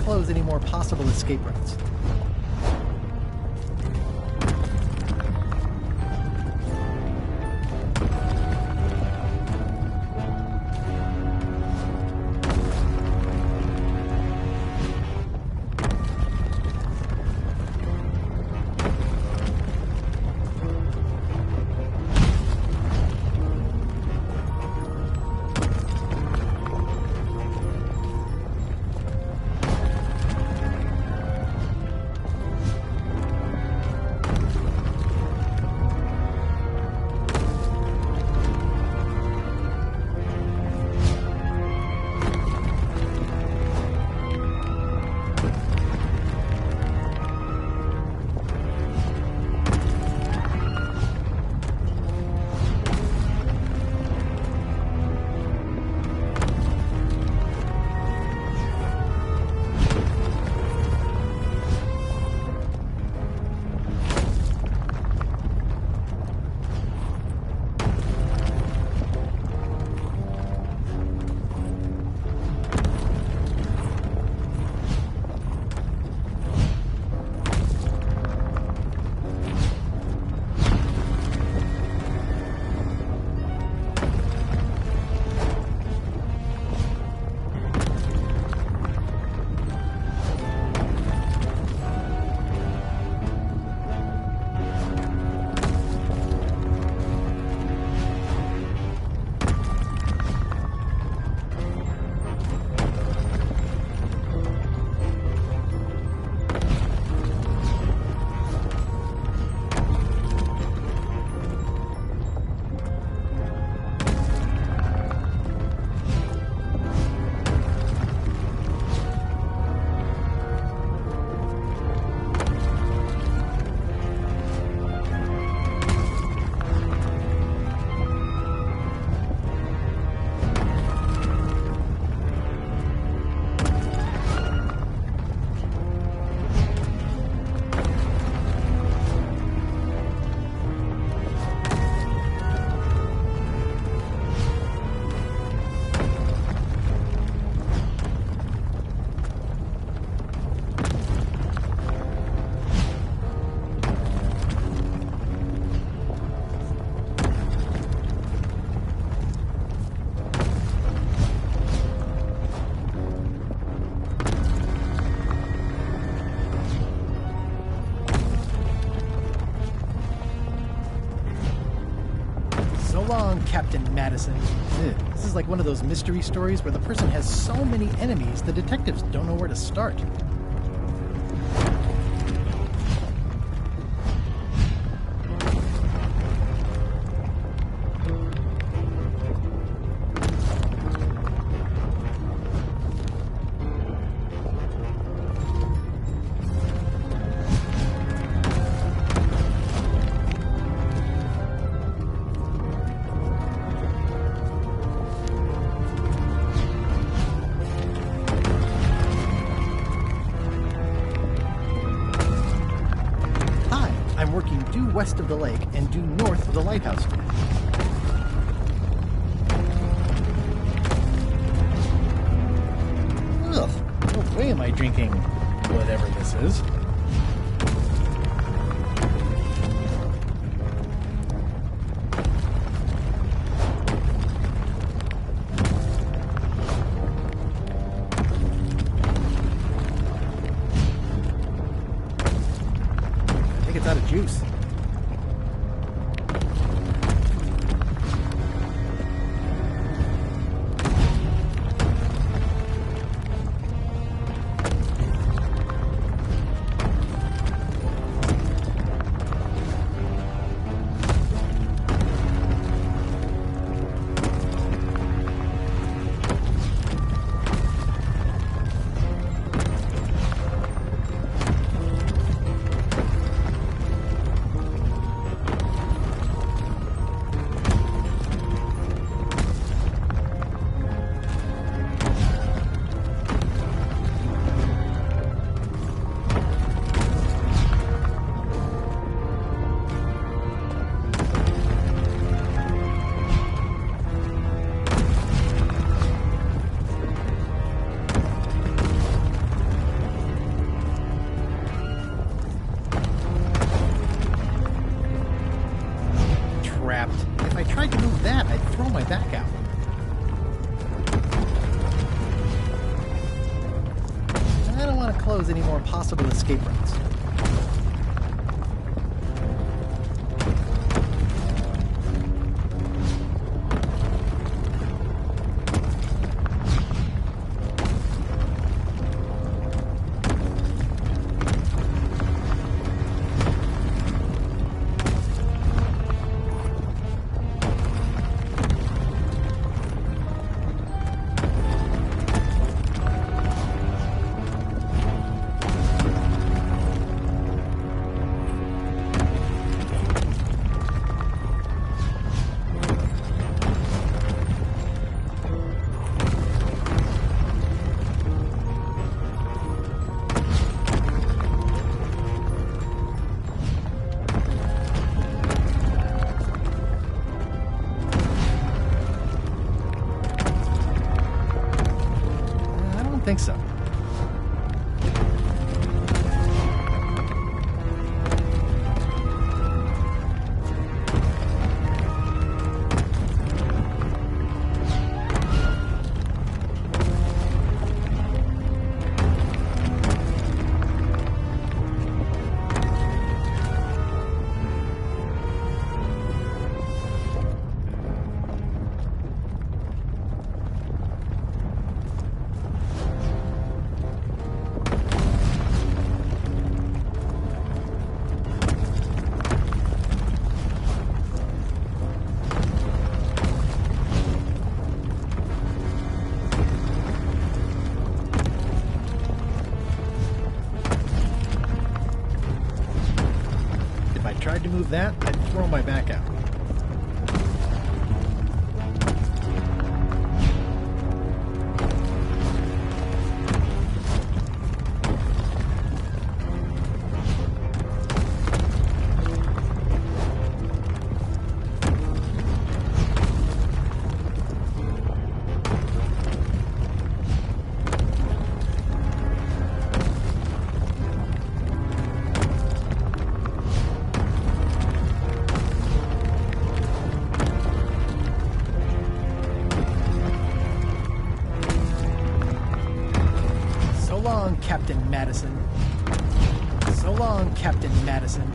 Close any more possible escape routes. Captain Madison. This is like one of those mystery stories where the person has so many enemies the detectives don't know where to start. I'm working due west of the lake and due north of the lighthouse. Ugh, no way am I drinking whatever this is. I think it's out of juice. If I tried to move that, I'd throw my back out. I don't want to close any more possible escape routes. I think so. If I tried to move that, I'd throw my back out. So long, Captain Madison. So long, Captain Madison.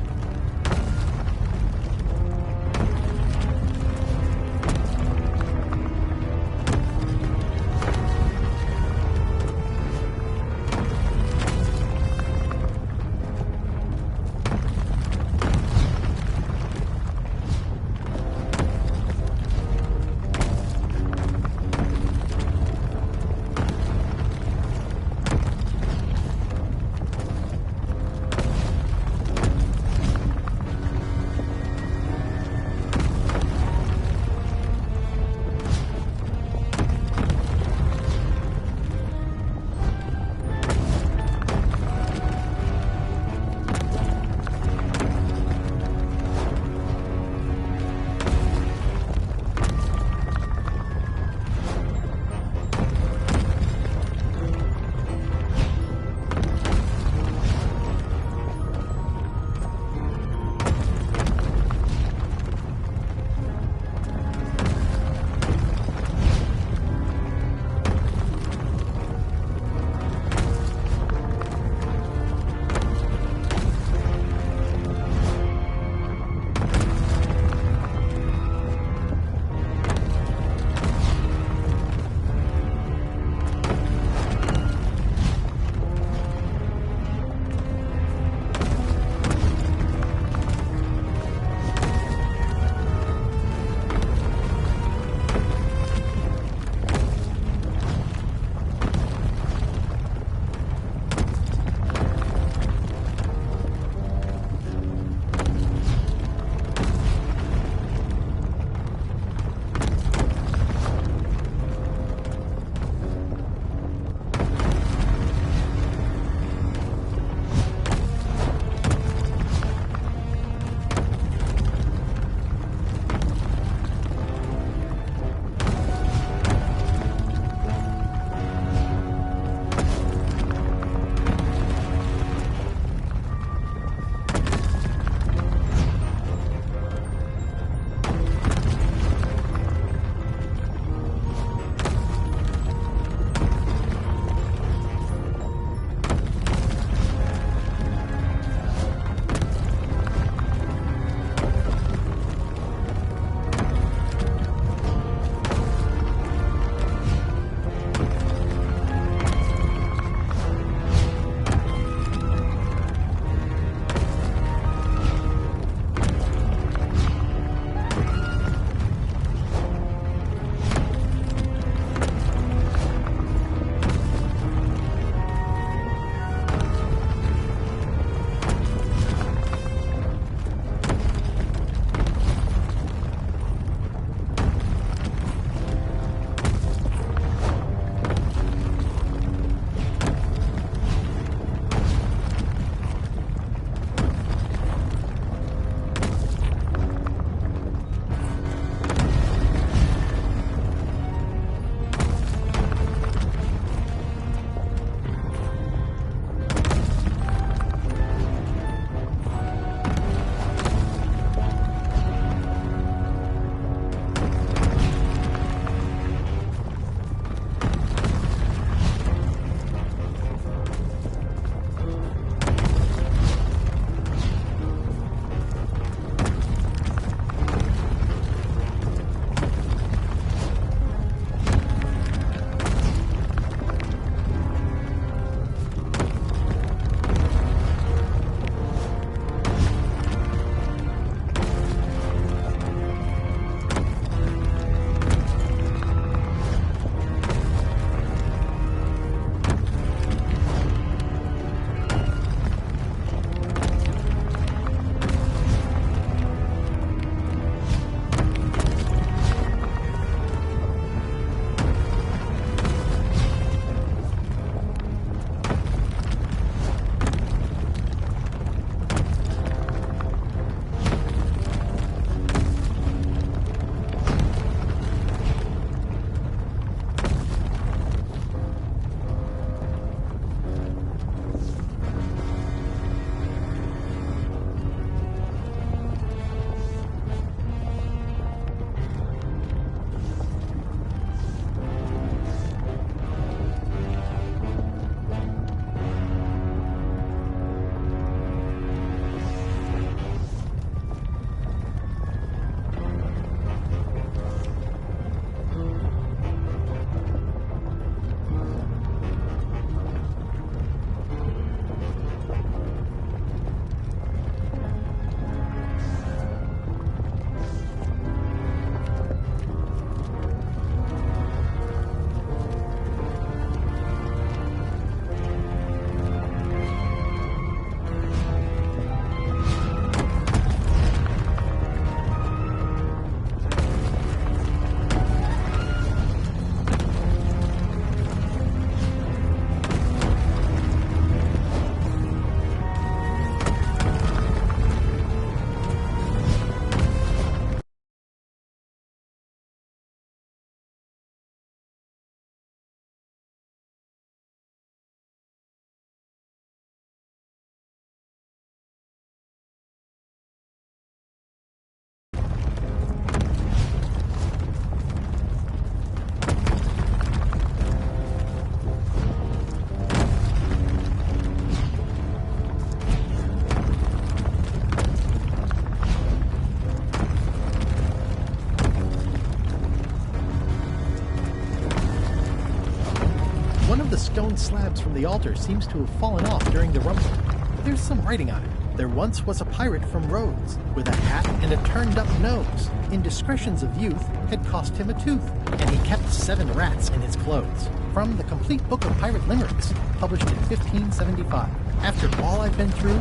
the stone slabs from the altar seems to have fallen off during the rumbling. There's some writing on it. There once was a pirate from Rhodes, with a hat and a turned-up nose. Indiscretions of youth had cost him a tooth, and he kept 7 rats in his clothes. From the Complete Book of Pirate Limericks, published in 1575. After all I've been through,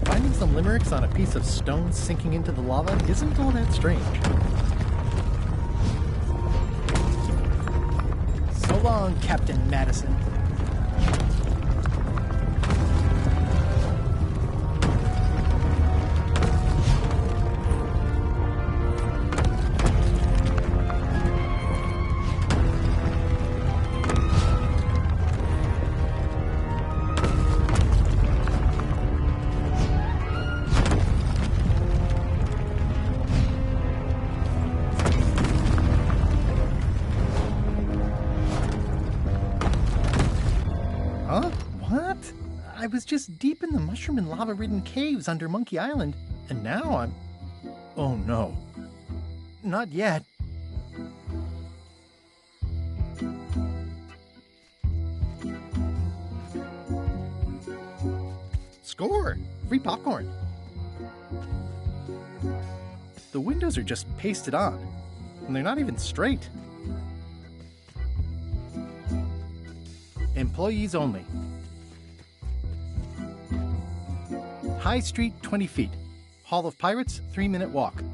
finding some limericks on a piece of stone sinking into the lava isn't all that strange. So long, Captain Madison. I was just deep in the mushroom and lava-ridden caves under Monkey Island, and now I'm... Oh no. Not yet. Score! Free popcorn. The windows are just pasted on, and they're not even straight. Employees only. High Street, 20 feet. Hall of Pirates, 3-minute walk.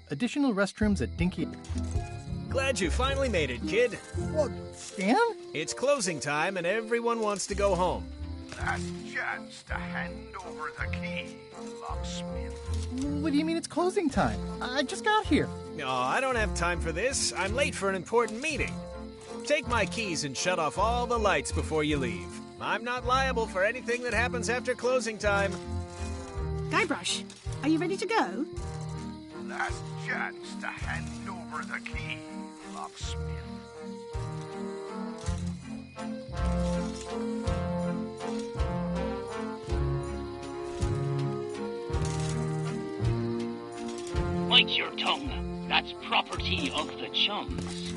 Additional restrooms at Dinky... Glad you finally made it, kid. What, Stan? It's closing time and everyone wants to go home. Last chance to hand over the key, locksmith. What do you mean it's closing time? I just got here. No, I don't have time for this. I'm late for an important meeting. Take my keys and shut off all the lights before you leave. I'm not liable for anything that happens after closing time. Guybrush, are you ready to go? Last chance to hand over the key, locksmith. Bite your tongue. That's property of the chums.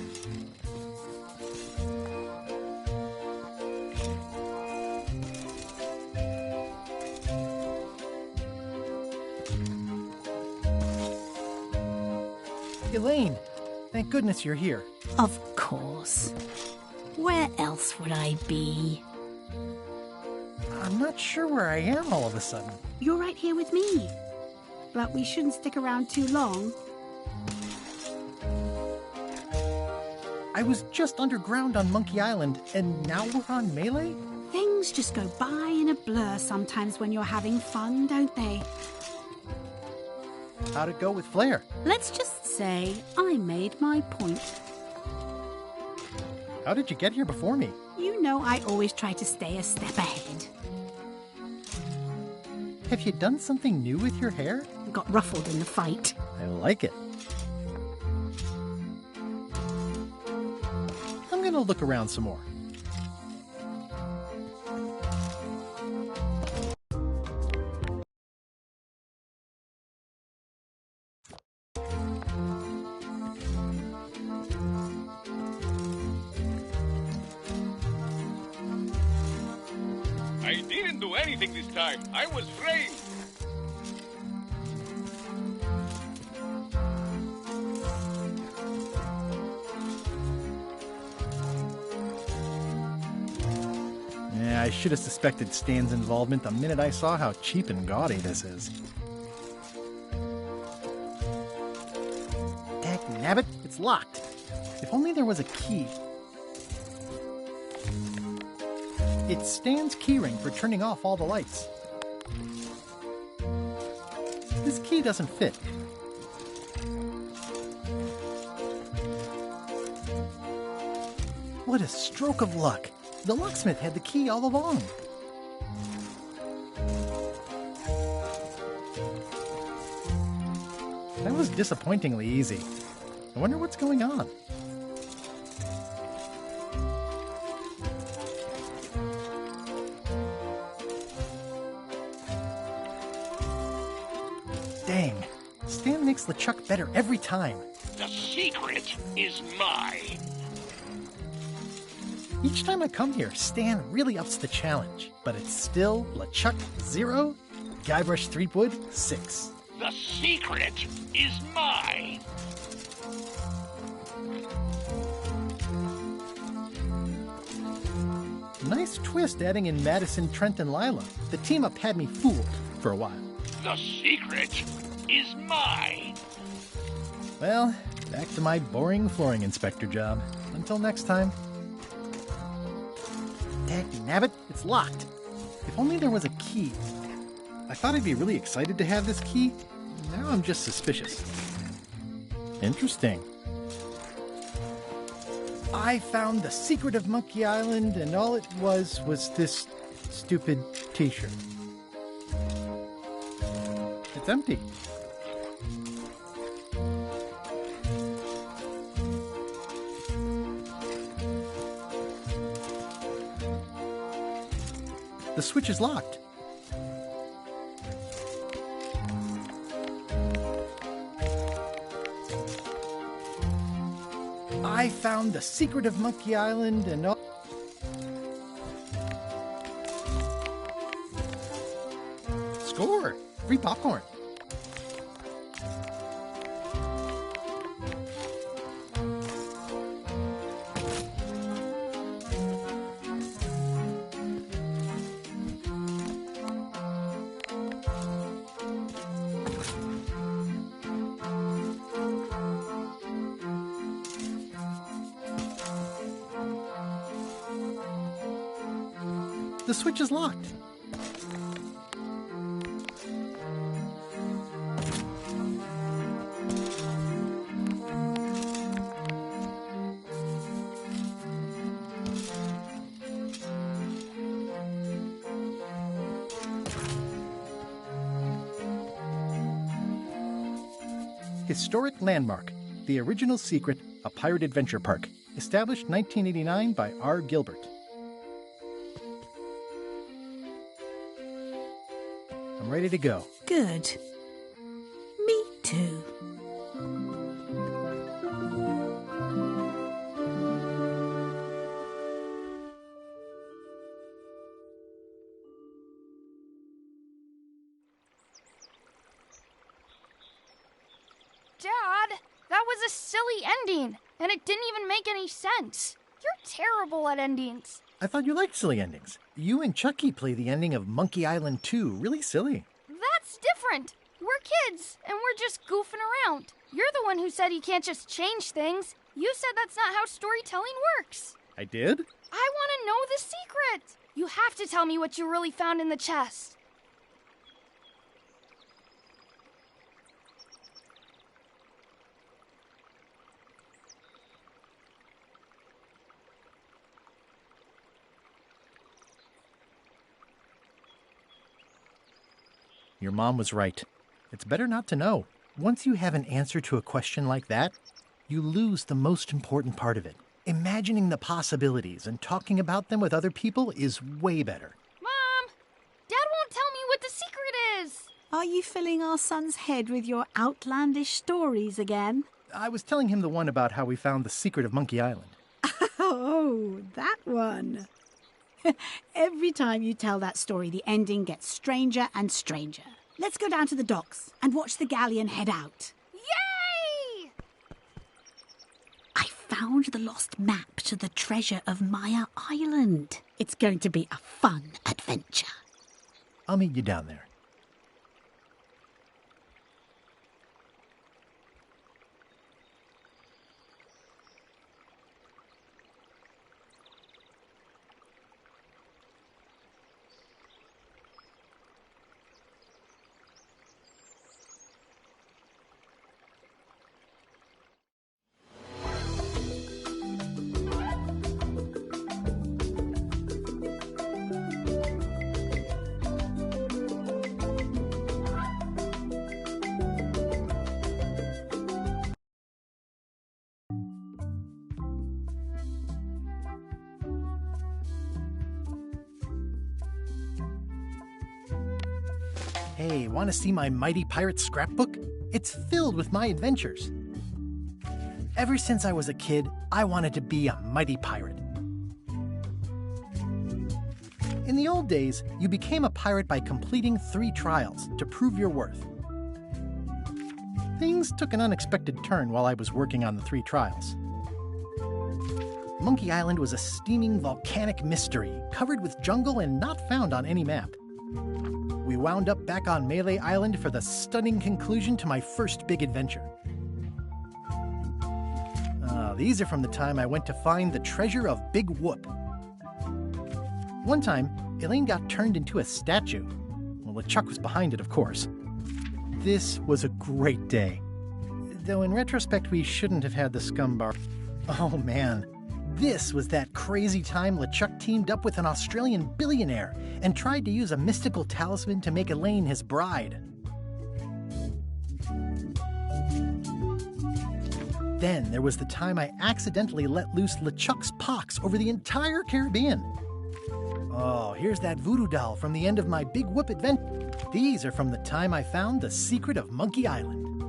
Elaine, thank goodness you're here. Of course. Where else would I be? I'm not sure where I am all of a sudden. You're right here with me. But we shouldn't stick around too long. I was just underground on Monkey Island, and now we're on Melee? Things just go by in a blur sometimes when you're having fun, don't they? How'd it go with Flair? Let's just say I made my point. How did you get here before me? You know I always try to stay a step ahead. Have you done something new with your hair? Got ruffled in the fight. I like it. I'm gonna look around some more. I didn't do anything this time. I was framed. Yeah, I should have suspected Stan's involvement the minute I saw how cheap and gaudy this is. Dagnabbit, it's locked. If only there was a key. It's Stan's keyring for turning off all the lights. This key doesn't fit. What a stroke of luck! The locksmith had the key all along. That was disappointingly easy. I wonder what's going on. Dang, Stan makes LeChuck better every time. The secret is mine. Each time I come here, Stan really ups the challenge. But it's still LeChuck 0, Guybrush Threepwood 6. The secret is mine. Nice twist adding in Madison, Trent, and Lila. The team-up had me fooled for a while. The secret is mine. Well, back to my boring flooring inspector job. Until next time. Dagnabbit, it's locked. If only there was a key. I thought I'd be really excited to have this key. Now I'm just suspicious. Interesting. I found the secret of Monkey Island, and all it was this stupid t-shirt. It's empty. The switch is locked. I found the secret of Monkey Island and all... Score! Free popcorn. The switch is locked. Historic landmark, the original secret, a pirate adventure park, established 1989 by R. Gilbert. I'm ready to go. Good. Me too. Dad, that was a silly ending, and it didn't even make any sense. You're terrible at endings. I thought you liked silly endings. You and Chucky play the ending of Monkey Island 2 really silly. That's different. We're kids, and we're just goofing around. You're the one who said you can't just change things. You said that's not how storytelling works. I did? I want to know the secret. You have to tell me what you really found in the chest. Your mom was right. It's better not to know. Once you have an answer to a question like that, you lose the most important part of it. Imagining the possibilities and talking about them with other people is way better. Mom! Dad won't tell me what the secret is! Are you filling our son's head with your outlandish stories again? I was telling him the one about how we found the secret of Monkey Island. Oh, that one. Every time you tell that story, the ending gets stranger and stranger. Let's go down to the docks and watch the galleon head out. Yay! I found the lost map to the treasure of Maya Island. It's going to be a fun adventure. I'll meet you down there. Hey, want to see my Mighty Pirate scrapbook? It's filled with my adventures. Ever since I was a kid, I wanted to be a mighty pirate. In the old days, you became a pirate by completing 3 trials to prove your worth. Things took an unexpected turn while I was working on the 3 trials. Monkey Island was a steaming volcanic mystery, covered with jungle and not found on any map. We wound up back on Melee Island for the stunning conclusion to my first big adventure. These are from the time I went to find the treasure of Big Whoop. One time, Elaine got turned into a statue. Well, LeChuck was behind it, of course. This was a great day. Though in retrospect, we shouldn't have had the scumbar. Oh man, this was that crazy time LeChuck teamed up with an Australian billionaire and tried to use a mystical talisman to make Elaine his bride. Then there was the time I accidentally let loose LeChuck's pox over the entire Caribbean. Oh, here's that voodoo doll from the end of my Big Whoop adventure. These are from the time I found the secret of Monkey Island.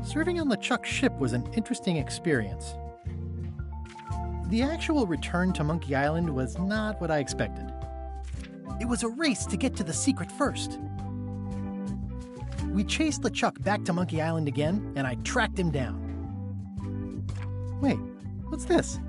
Serving on LeChuck's ship was an interesting experience. The actual return to Monkey Island was not what I expected. It was a race to get to the secret first. We chased LeChuck back to Monkey Island again, and I tracked him down. Wait, what's this?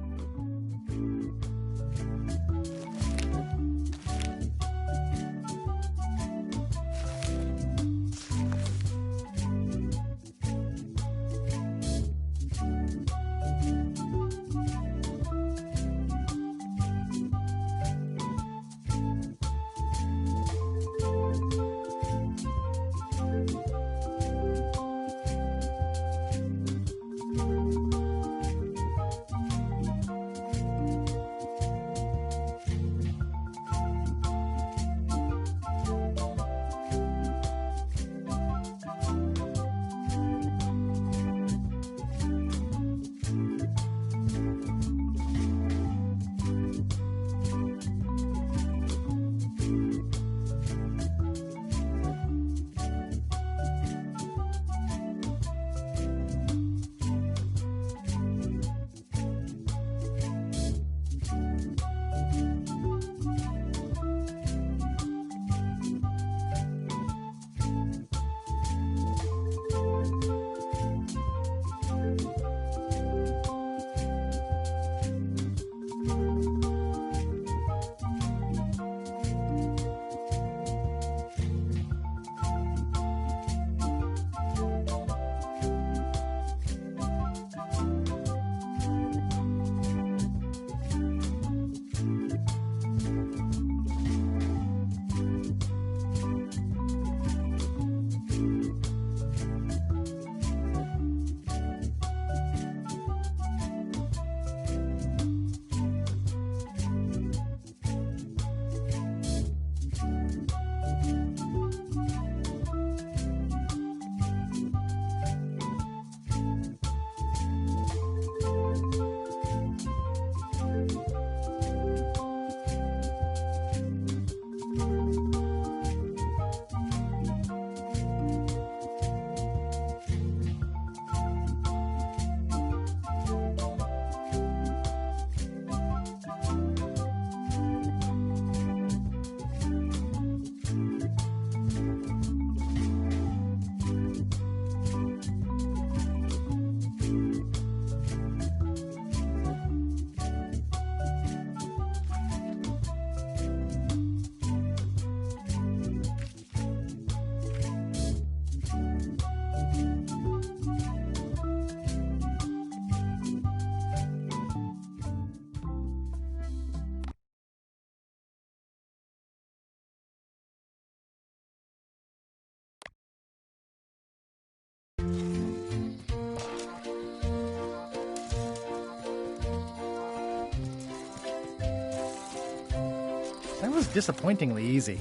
That was disappointingly easy.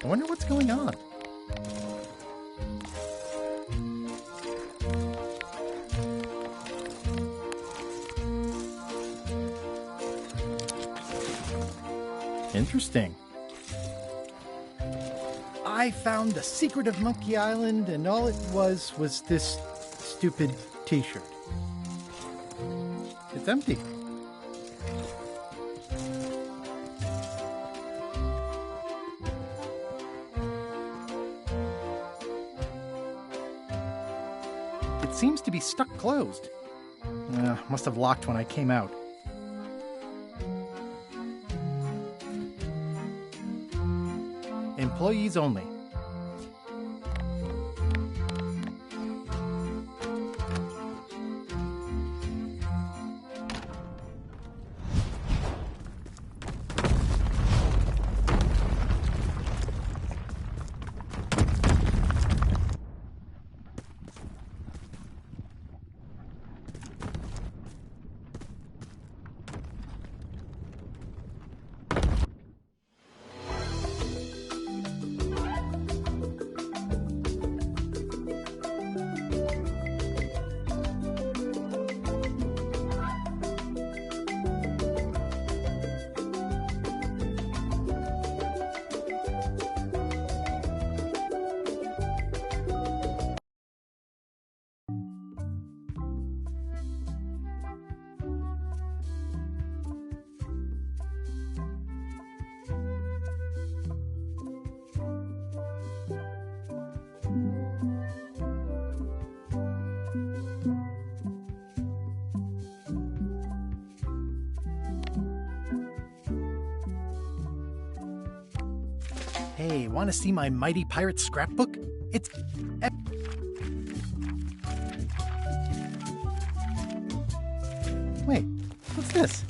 I wonder what's going on. Interesting. I found the secret of Monkey Island, and all it was this stupid t-shirt. It's empty. stuck closed. Must have locked when I came out. Employees only. Hey, want to see my Mighty Pirate scrapbook? It's Wait, what's this?